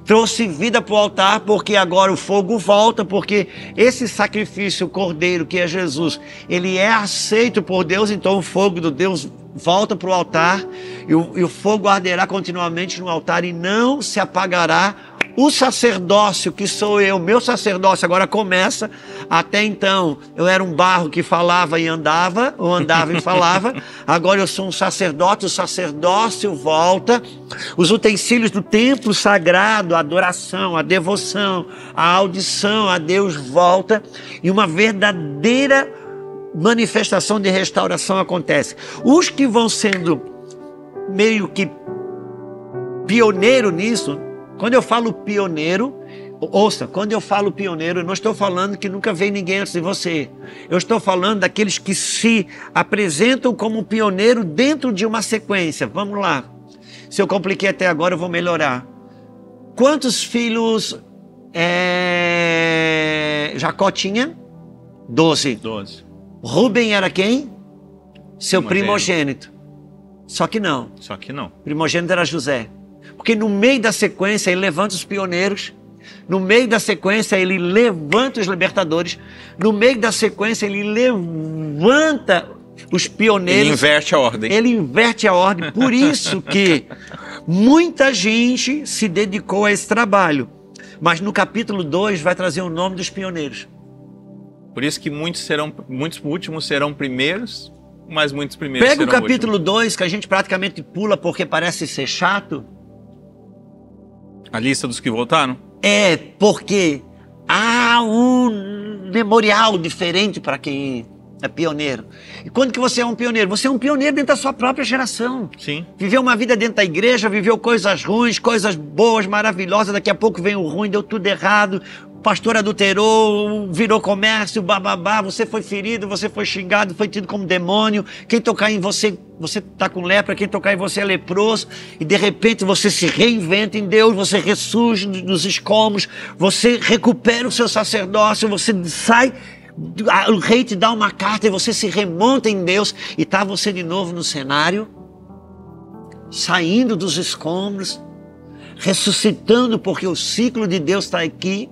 trouxe vida para o altar, porque agora o fogo volta, porque esse sacrifício, o cordeiro, que é Jesus, ele é aceito por Deus, então o fogo do Deus volta para o altar, e o fogo arderá continuamente no altar e não se apagará. O sacerdócio, que sou eu, meu sacerdócio agora começa. Até então eu era um barro que falava e andava, ou andava e falava. Agora eu sou um sacerdote, o sacerdócio volta. Os utensílios do templo sagrado, a adoração, a devoção, a audição a Deus volta. E uma verdadeira manifestação de restauração acontece. Os que vão sendo meio que pioneiro nisso... Quando eu falo pioneiro, ouça, quando eu falo pioneiro, eu não estou falando que nunca veio ninguém antes de você. Eu estou falando daqueles que se apresentam como pioneiro dentro de uma sequência. Vamos lá. Se eu compliquei até agora, eu vou melhorar. Quantos filhos Jacó tinha? 12. Rubem era quem? Seu primogênito. Só que não. Primogênito era José. Porque no meio da sequência ele levanta os pioneiros, no meio da sequência ele levanta os libertadores, no meio da sequência ele levanta os pioneiros. Ele inverte a ordem. Ele inverte a ordem. Por isso que muita gente se dedicou a esse trabalho. Mas no capítulo 2 vai trazer o nome dos pioneiros. Por isso que muitos últimos serão primeiros, mas muitos primeiros serão últimos. Pega o capítulo 2, que a gente praticamente pula porque parece ser chato. A lista dos que voltaram? É, porque há um memorial diferente para quem é pioneiro. E quando que você é um pioneiro? Você é um pioneiro dentro da sua própria geração. Sim. Viveu uma vida dentro da igreja, viveu coisas ruins, coisas boas, maravilhosas. Daqui a pouco vem o ruim, deu tudo errado. O pastor adulterou, virou comércio, bababá. Você foi ferido, você foi xingado, foi tido como demônio. Quem tocar em você, você está com lepra. Quem tocar em você é leproso. E de repente você se reinventa em Deus, você ressurge dos escombros, você recupera o seu sacerdócio, você sai... O rei te dá uma carta e você se remonta em Deus e está você de novo no cenário, saindo dos escombros, ressuscitando, porque o ciclo de Deus está aqui.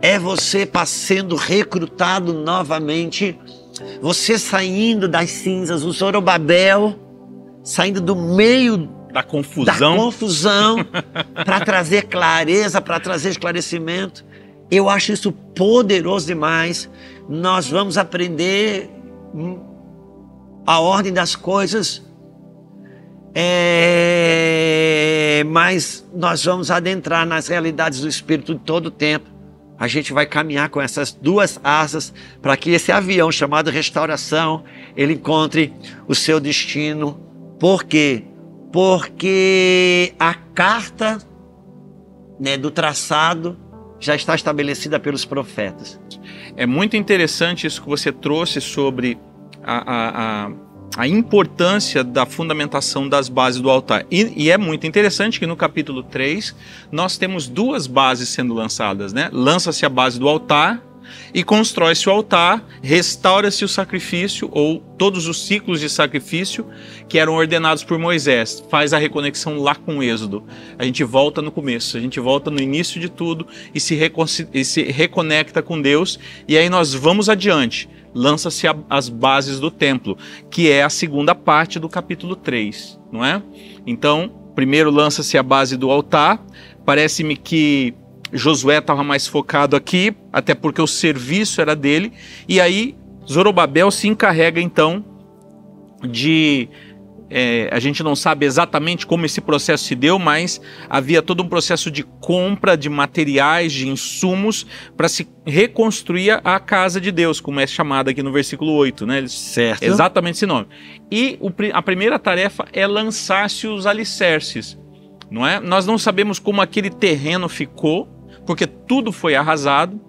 É você sendo recrutado novamente, você saindo das cinzas, o Zorobabel saindo do meio da confusão para trazer clareza, para trazer esclarecimento. Eu acho isso poderoso demais. Nós vamos aprender a ordem das coisas, mas nós vamos adentrar nas realidades do Espírito todo o tempo. a gente vai caminhar com essas duas asas para que esse avião chamado restauração, ele encontre o seu destino. Por quê? Porque a carta, né, do traçado já está estabelecida pelos profetas. É muito interessante isso que você trouxe sobre a importância da fundamentação das bases do altar. E é muito interessante que no capítulo 3 nós temos duas bases sendo lançadas, né? Lança-se a base do altar e constrói-se o altar, restaura-se o sacrifício, ou todos os ciclos de sacrifício que eram ordenados por Moisés. Faz a reconexão lá com o Êxodo. A gente volta no começo, a gente volta no início de tudo e se reconecta com Deus, e aí nós vamos adiante. Lança-se as bases do templo, que é a segunda parte do capítulo 3, não é? Então, primeiro lança-se a base do altar. Parece-me que Josué estava mais focado aqui, até porque o serviço era dele, e aí Zorobabel se encarrega então de... a gente não sabe exatamente como esse processo se deu, mas havia todo um processo de compra de materiais, de insumos, para se reconstruir a casa de Deus, como é chamada aqui no versículo 8, né? Certo. Exatamente esse nome. E a primeira tarefa é lançar-se os alicerces, não é? Nós não sabemos como aquele terreno ficou, porque tudo foi arrasado.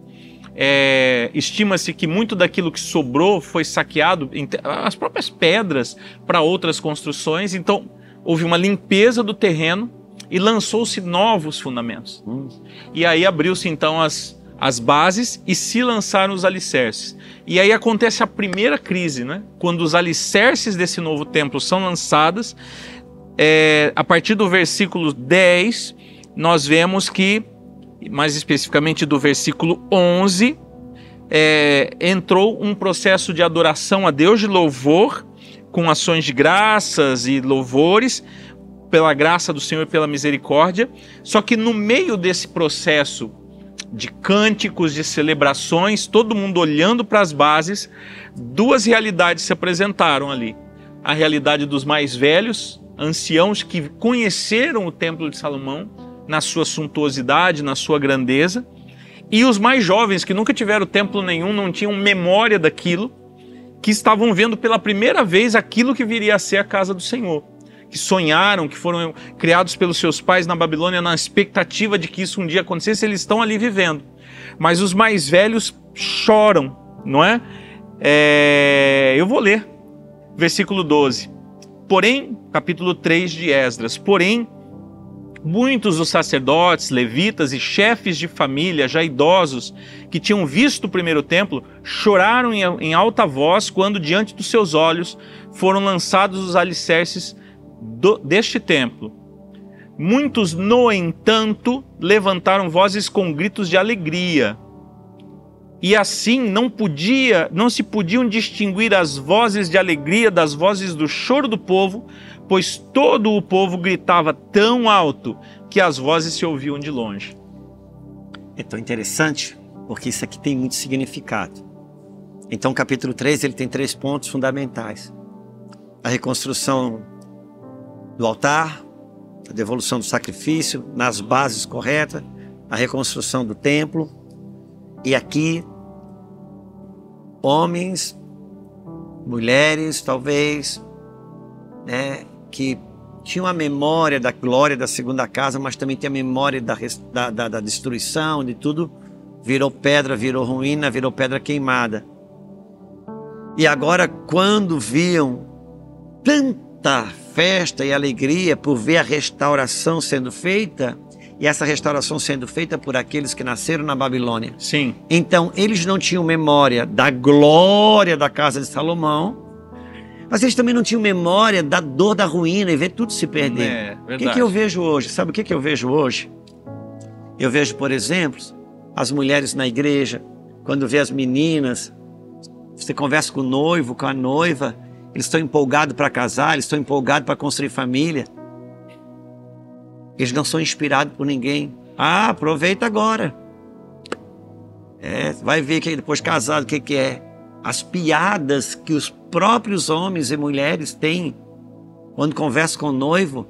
Estima-se que muito daquilo que sobrou foi saqueado, as próprias pedras, para outras construções. Então houve uma limpeza do terreno e lançou-se novos fundamentos. E aí abriu-se então as bases e se lançaram os alicerces. E aí acontece a primeira crise, né? Quando os alicerces desse novo templo são lançados, a partir do versículo 10, nós vemos que, mais especificamente do versículo 11, entrou um processo de adoração a Deus, de louvor, com ações de graças e louvores, pela graça do Senhor e pela misericórdia. Só que no meio desse processo de cânticos, de celebrações, todo mundo olhando para as bases, duas realidades se apresentaram ali. A realidade dos mais velhos, anciãos que conheceram o Templo de Salomão, na sua suntuosidade, na sua grandeza, e os mais jovens que nunca tiveram templo nenhum, não tinham memória daquilo, que estavam vendo pela primeira vez aquilo que viria a ser a casa do Senhor, que sonharam, que foram criados pelos seus pais na Babilônia na expectativa de que isso um dia acontecesse. Eles estão ali vivendo, mas os mais velhos choram, não é? Eu vou ler versículo 12. Porém, capítulo 3 de Esdras, porém, muitos dos sacerdotes, levitas e chefes de família, já idosos, que tinham visto o primeiro templo, choraram em alta voz quando diante dos seus olhos foram lançados os alicerces deste templo. Muitos, no entanto, levantaram vozes com gritos de alegria. E assim não se podiam distinguir as vozes de alegria das vozes do choro do povo, pois todo o povo gritava tão alto que as vozes se ouviam de longe. É tão interessante, porque isso aqui tem muito significado. Então, o capítulo 3 ele tem 3 pontos fundamentais: a reconstrução do altar, a devolução do sacrifício nas bases corretas, a reconstrução do templo. E aqui, homens, mulheres, talvez, né, que tinham a memória da glória da segunda casa, mas também tem a memória da destruição, de tudo. Virou pedra, virou ruína, virou pedra queimada. E agora, quando viam tanta festa e alegria por ver a restauração sendo feita, e essa restauração sendo feita por aqueles que nasceram na Babilônia. Sim. Então, eles não tinham memória da glória da casa de Salomão, mas eles também não tinham memória da dor da ruína e ver tudo se perder. O que eu vejo hoje? Sabe o que eu vejo hoje? Eu vejo, por exemplo, as mulheres na igreja, quando vê as meninas, você conversa com o noivo, com a noiva, eles estão empolgados para casar, eles estão empolgados para construir família. Eles não são inspirados por ninguém. Aproveita agora. Vai ver que depois casado, o que é. As piadas que os próprios homens e mulheres têm quando conversam com o noivo.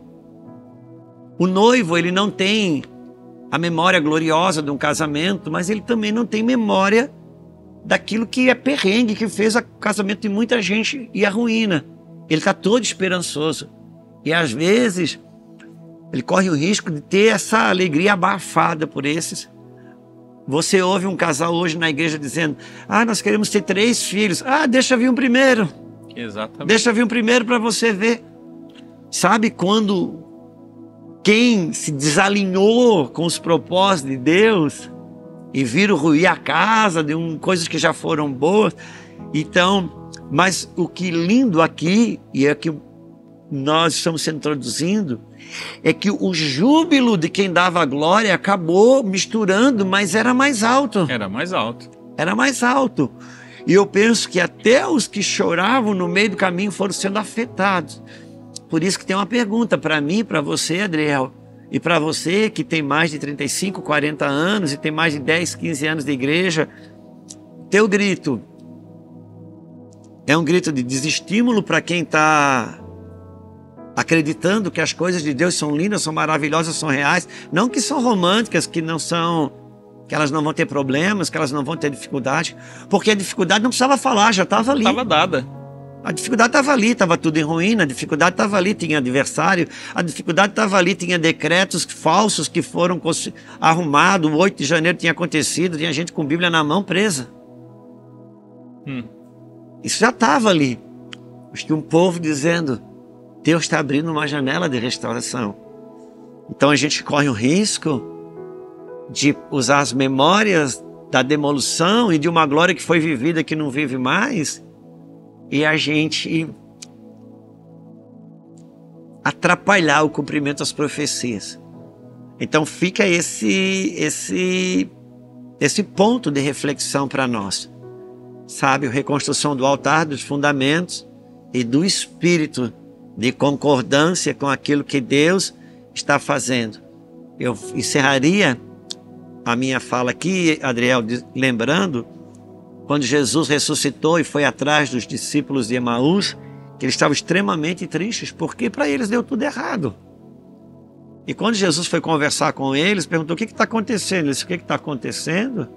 O noivo, ele não tem a memória gloriosa de um casamento, mas ele também não tem memória daquilo que é perrengue, que fez o casamento de muita gente e a ruína. Ele está todo esperançoso. E às vezes ele corre o risco de ter essa alegria abafada por esses. Você ouve um casal hoje na igreja dizendo: nós queremos ter 3 filhos. Deixa vir um primeiro. Exatamente. Deixa vir um primeiro para você ver. Sabe quando quem se desalinhou com os propósitos de Deus e viram ruir a casa de coisas que já foram boas? Então, mas o que lindo aqui, e é que nós estamos se introduzindo, é que o júbilo de quem dava glória acabou misturando, mas era mais alto. Era mais alto. Era mais alto. E eu penso que até os que choravam no meio do caminho foram sendo afetados. Por isso que tem uma pergunta para mim, para você, Adriel, e para você que tem mais de 35, 40 anos e tem mais de 10, 15 anos de igreja. Teu grito é um grito de desestímulo para quem está acreditando que as coisas de Deus são lindas, são maravilhosas, são reais, não que são românticas, que elas não vão ter problemas, que elas não vão ter dificuldade, porque a dificuldade não precisava falar, já estava ali. Estava dada. A dificuldade estava ali, estava tudo em ruína, a dificuldade estava ali, tinha adversário, a dificuldade estava ali, tinha decretos falsos que foram arrumados, o 8 de janeiro tinha acontecido, tinha gente com Bíblia na mão presa. Isso já estava ali. Mas tinha um povo dizendo: Deus está abrindo uma janela de restauração. Então a gente corre o risco de usar as memórias da demolição e de uma glória que foi vivida que não vive mais, e a gente atrapalhar o cumprimento das profecias. Então fica esse ponto de reflexão para nós. Sabe, a reconstrução do altar, dos fundamentos e do espírito de concordância com aquilo que Deus está fazendo. Eu encerraria a minha fala aqui, Adriel, lembrando quando Jesus ressuscitou e foi atrás dos discípulos de Emaús, que eles estavam extremamente tristes, porque para eles deu tudo errado. E quando Jesus foi conversar com eles, perguntou: o que está acontecendo? Eles: o que está acontecendo?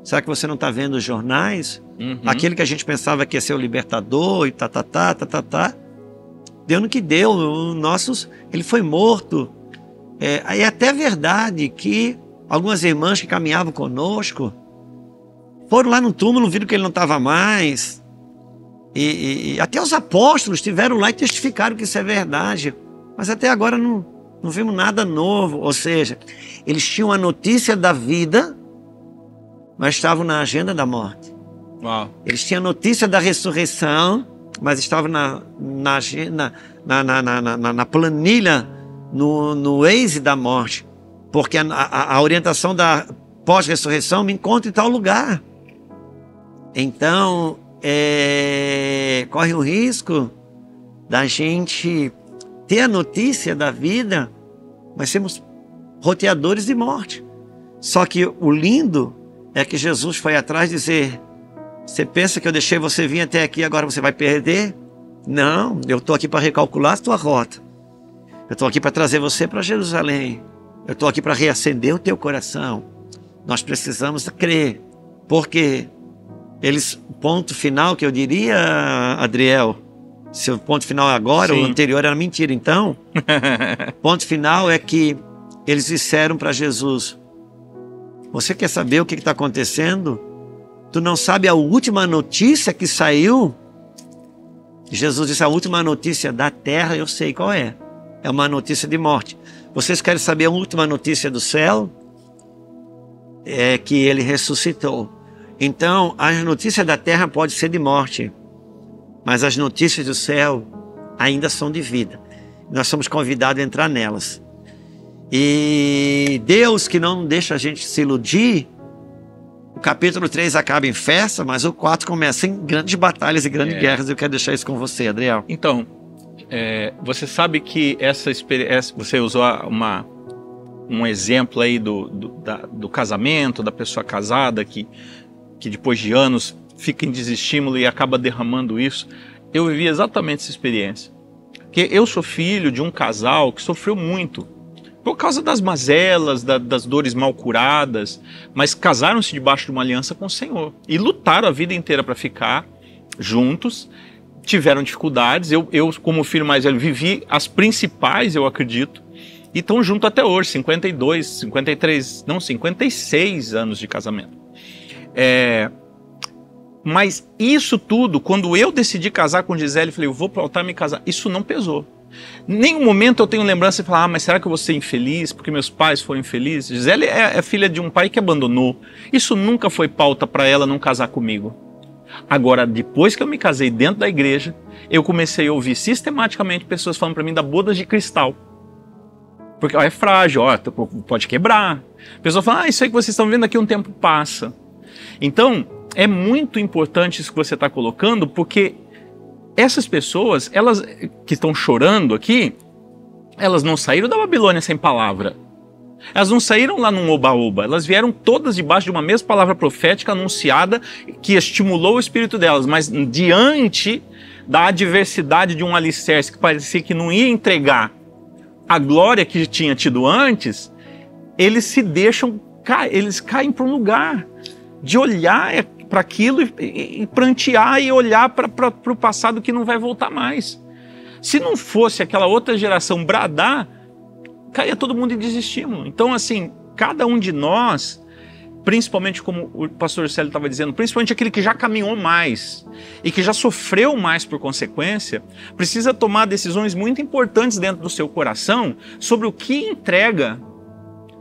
Será que você não está vendo os jornais? Aquele que a gente pensava que ia ser o libertador e deu no que deu. Ele foi morto. É até verdade que algumas irmãs que caminhavam conosco foram lá no túmulo, viram que ele não estava mais. E até os apóstolos estiveram lá e testificaram que isso é verdade. Mas até agora não vimos nada novo. Ou seja, eles tinham a notícia da vida, mas estavam na agenda da morte. Uau. Eles tinham a notícia da ressurreição, mas estavam na planilha, no Waze da morte. Porque a orientação da pós-ressurreição me encontra em tal lugar. Então, corre o risco da gente ter a notícia da vida, mas sermos roteadores de morte. Só que o lindo é que Jesus foi atrás dizer: você pensa que eu deixei você vir até aqui, agora você vai perder? Não, eu estou aqui para recalcular a tua rota. Eu estou aqui para trazer você para Jerusalém. Eu estou aqui para reacender o teu coração. Nós precisamos crer. Porque o ponto final que eu diria, Adriel, se o ponto final é agora, sim, o anterior era mentira. Então, o ponto final é que eles disseram para Jesus: você quer saber o que está acontecendo? Tu não sabe a última notícia que saiu? Jesus disse: a última notícia da terra eu sei qual é. É uma notícia de morte. Vocês querem saber a última notícia do céu? É que ele ressuscitou. Então, as notícias da terra podem ser de morte, mas as notícias do céu ainda são de vida. Nós somos convidados a entrar nelas. E Deus, que não deixa a gente se iludir, o capítulo 3 acaba em festa, mas o 4 começa em grandes batalhas e grandes guerras. Eu quero deixar isso com você, Adriel. Então, você sabe que essa experiência, você usou um exemplo aí do casamento, da pessoa casada que depois de anos fica em desestímulo e acaba derramando isso. Eu vivi exatamente essa experiência. Porque eu sou filho de um casal que sofreu muito por causa das mazelas, das dores mal curadas, mas casaram-se debaixo de uma aliança com o Senhor e lutaram a vida inteira para ficar juntos. Tiveram dificuldades, eu como filho mais velho vivi as principais, eu acredito, e estão juntos até hoje, 52, 53, não, 56 anos de casamento. Mas isso tudo, quando eu decidi casar com Gisele, falei, eu vou pro altar me casar, isso não pesou. Nenhum momento eu tenho lembrança de falar, mas será que eu vou ser infeliz porque meus pais foram infelizes? Gisele é filha de um pai que abandonou. Isso nunca foi pauta para ela não casar comigo. Agora, depois que eu me casei dentro da igreja, eu comecei a ouvir sistematicamente pessoas falando para mim da boda de cristal. Porque é frágil, pode quebrar. A pessoa fala, isso aí que vocês estão vendo aqui um tempo passa. Então, é muito importante isso que você está colocando, porque essas pessoas, elas que estão chorando aqui, elas não saíram da Babilônia sem palavra. Elas não saíram lá num oba-oba, elas vieram todas debaixo de uma mesma palavra profética anunciada que estimulou o espírito delas, mas diante da adversidade de um alicerce que parecia que não ia entregar a glória que tinha tido antes, eles se deixam, eles caem para um lugar de olhar para aquilo e prantear e olhar para o passado que não vai voltar mais. Se não fosse aquela outra geração bradar, caía todo mundo em desestímulo. Então, assim, cada um de nós, principalmente como o pastor Célio estava dizendo, principalmente aquele que já caminhou mais e que já sofreu mais por consequência, precisa tomar decisões muito importantes dentro do seu coração sobre o que entrega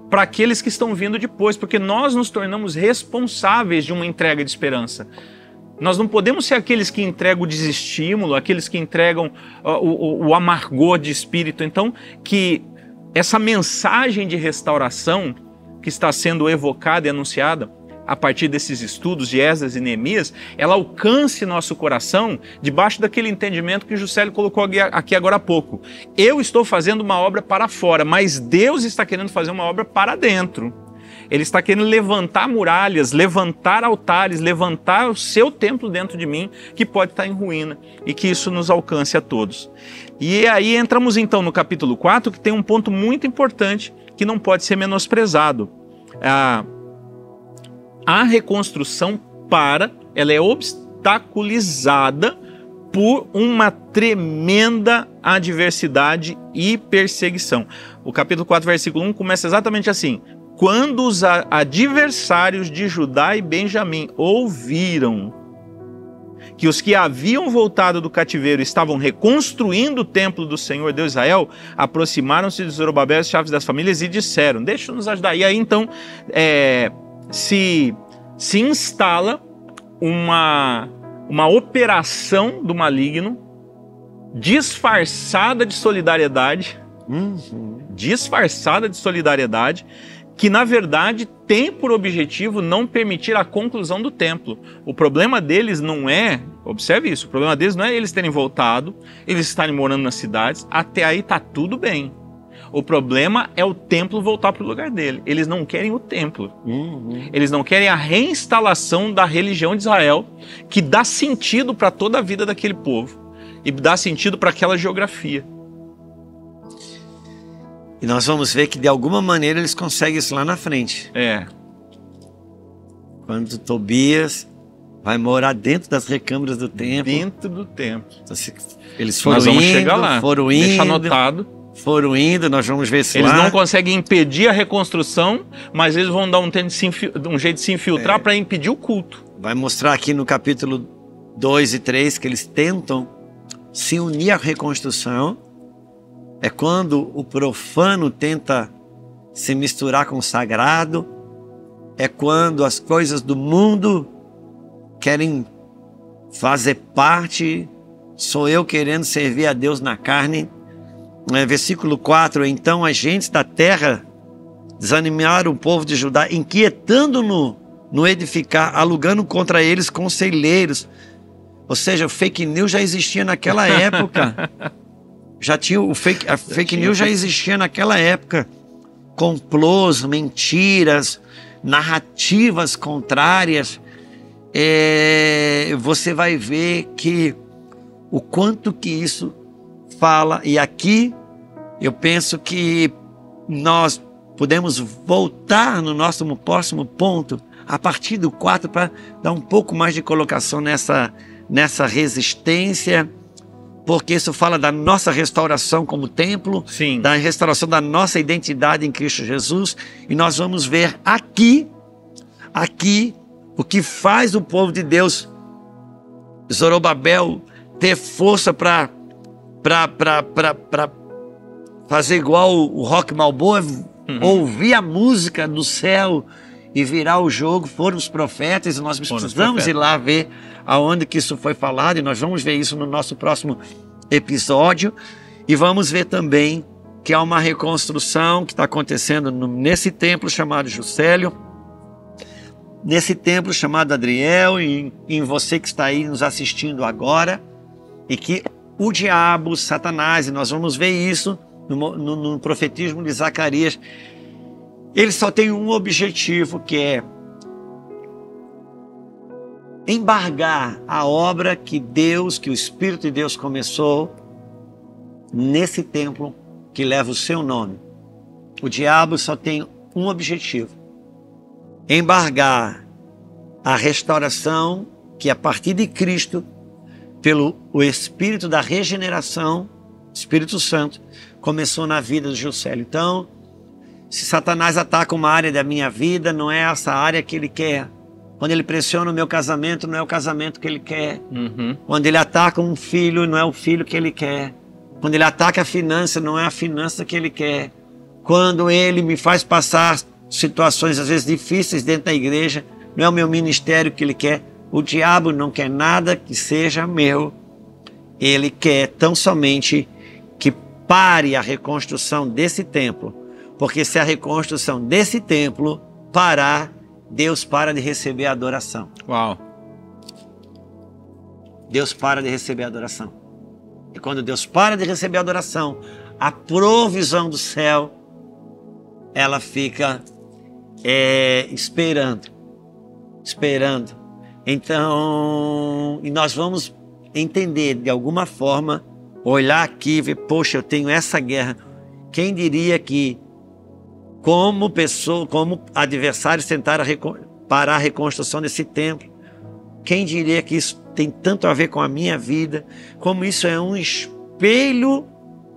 para aqueles que estão vindo depois, porque nós nos tornamos responsáveis de uma entrega de esperança. Nós não podemos ser aqueles que entregam o desestímulo, aqueles que entregam o amargor de espírito. Então, que essa mensagem de restauração que está sendo evocada e anunciada a partir desses estudos de Esdras e Neemias, ela alcance nosso coração debaixo daquele entendimento que o Juscelio colocou aqui agora há pouco. Eu estou fazendo uma obra para fora, mas Deus está querendo fazer uma obra para dentro. Ele está querendo levantar muralhas, levantar altares, levantar o seu templo dentro de mim, que pode estar em ruína, e que isso nos alcance a todos. E aí entramos então no capítulo 4, que tem um ponto muito importante que não pode ser menosprezado. A reconstrução ela é obstaculizada por uma tremenda adversidade e perseguição. O capítulo 4, versículo 1 começa exatamente assim: quando os adversários de Judá e Benjamim ouviram que os que haviam voltado do cativeiro estavam reconstruindo o templo do Senhor Deus de Israel, aproximaram-se de Zorobabel, os chefes das famílias, e disseram, deixa-nos ajudar. E aí então se instala uma operação do maligno disfarçada de solidariedade, que na verdade tem por objetivo não permitir a conclusão do templo. O problema deles não é, observe isso, o problema deles não é eles terem voltado, eles estarem morando nas cidades, até aí está tudo bem. O problema é o templo voltar para o lugar dele. Eles não querem o templo. Eles não querem a reinstalação da religião de Israel, que dá sentido para toda a vida daquele povo e dá sentido para aquela geografia. E nós vamos ver que de alguma maneira eles conseguem isso lá na frente. Quando Tobias vai morar dentro das recâmaras do templo. Dentro do templo. Então, eles foram nós vamos indo, chegar lá. foram indo. Deixa anotado. Foram indo, nós vamos ver se eles lá... não conseguem impedir a reconstrução, mas eles vão dar um jeito de se infiltrar para impedir o culto. Vai mostrar aqui no capítulo 2 e 3 que eles tentam se unir à reconstrução. É quando o profano tenta se misturar com o sagrado. É quando as coisas do mundo querem fazer parte. Sou eu querendo servir a Deus na carne. Versículo 4, então as gentes da terra desanimaram o povo de Judá, inquietando-no no edificar, alugando contra eles conselheiros. Ou seja, o fake news já existia naquela época. A fake news já existia naquela época. Complôs, mentiras, narrativas contrárias. Você vai ver que o quanto que isso fala, e aqui eu penso que nós podemos voltar no nosso próximo ponto, a partir do 4, para dar um pouco mais de colocação nessa resistência, porque isso fala da nossa restauração como templo, Sim. da restauração da nossa identidade em Cristo Jesus, e nós vamos ver aqui, o que faz o povo de Deus, Zorobabel, ter força para fazer igual o Rock Balboa, ouvir a música do céu e virar o jogo. Foram os profetas, e nós precisamos ir lá ver aonde que isso foi falado, e nós vamos ver isso no nosso próximo episódio, e vamos ver também que há uma reconstrução que está acontecendo nesse templo chamado Juscelio, nesse templo chamado Adriel, e em você que está aí nos assistindo agora, e que o diabo, Satanás, e nós vamos ver isso no profetismo de Zacarias, ele só tem um objetivo, que é embargar a obra que o Espírito de Deus começou nesse templo que leva o seu nome. O diabo só tem um objetivo: embargar a restauração que, a partir de Cristo, pelo o Espírito da regeneração, Espírito Santo, começou na vida do Juscelio. Então, se Satanás ataca uma área da minha vida, não é essa área que ele quer. Quando ele pressiona o meu casamento, não é o casamento que ele quer. Quando ele ataca um filho, não é o filho que ele quer. Quando ele ataca a finança, não é a finança que ele quer. Quando ele me faz passar situações às vezes difíceis dentro da igreja, não é o meu ministério que ele quer. O diabo não quer nada que seja meu. Ele quer tão somente que pare a reconstrução desse templo. Porque se a reconstrução desse templo parar, Deus para de receber a adoração. Uau! Deus para de receber a adoração. E quando Deus para de receber a adoração, a provisão do céu, ela fica esperando. Então, e nós vamos entender de alguma forma, olhar aqui e ver, poxa, eu tenho essa guerra. Quem diria que como adversários tentaram parar a reconstrução desse templo? Quem diria que isso tem tanto a ver com a minha vida? Como isso é um espelho,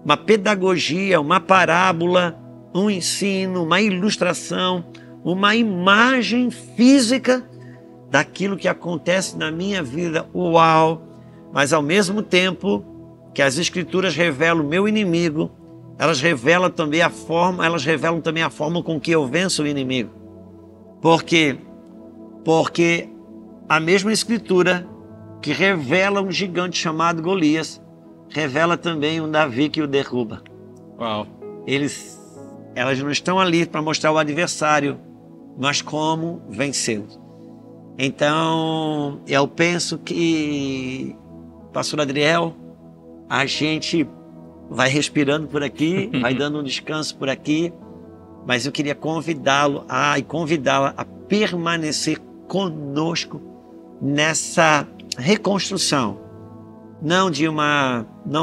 uma pedagogia, uma parábola, um ensino, uma ilustração, uma imagem física daquilo que acontece na minha vida. Uau! Mas ao mesmo tempo que as Escrituras revelam o meu inimigo, elas revelam também a forma com que eu venço o inimigo. Por quê? Porque a mesma Escritura que revela um gigante chamado Golias, revela também um Davi que o derruba. Uau! Elas não estão ali para mostrar o adversário, mas como vencê-lo. Então, eu penso que, pastor Adriel, a gente vai respirando por aqui, vai dando um descanso por aqui, mas eu queria convidá-la a permanecer conosco nessa reconstrução, não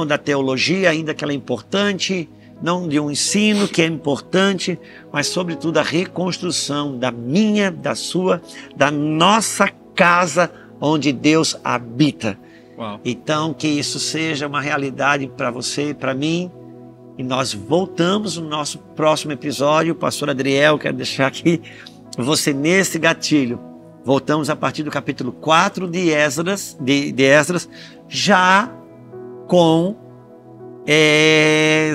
da teologia, ainda que ela é importante, não de um ensino que é importante, mas sobretudo a reconstrução da minha, da sua, da nossa casa onde Deus habita. Uau. Então, que isso seja uma realidade para você e para mim. E nós voltamos no nosso próximo episódio. Pastor Adriel, quero deixar aqui você nesse gatilho. Voltamos a partir do capítulo 4 de Esdras, já com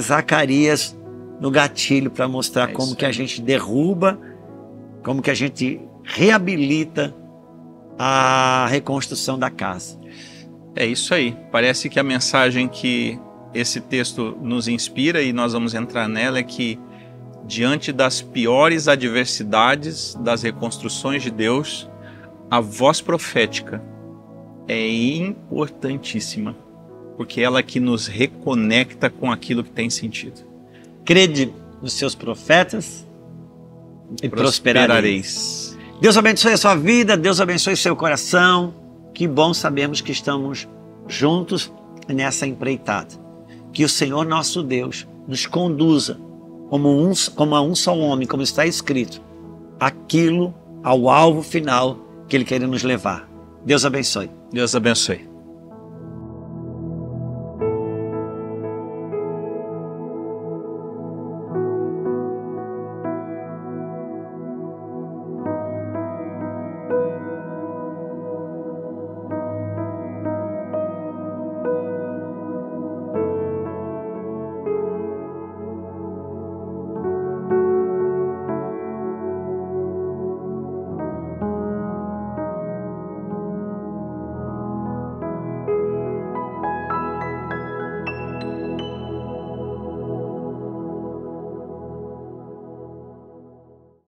Zacarias no gatilho, para mostrar como que a gente derruba, como que a gente reabilita a reconstrução da casa. É isso aí. Parece que a mensagem que esse texto nos inspira, e nós vamos entrar nela, é que diante das piores adversidades, das reconstruções de Deus, a voz profética é importantíssima, porque ela que nos reconecta com aquilo que tem sentido. Crede nos seus profetas e prosperareis. Deus abençoe a sua vida, Deus abençoe o seu coração. Que bom sabermos que estamos juntos nessa empreitada. Que o Senhor nosso Deus nos conduza como a um só homem, como está escrito, aquilo ao alvo final que Ele quer nos levar. Deus abençoe. Deus abençoe.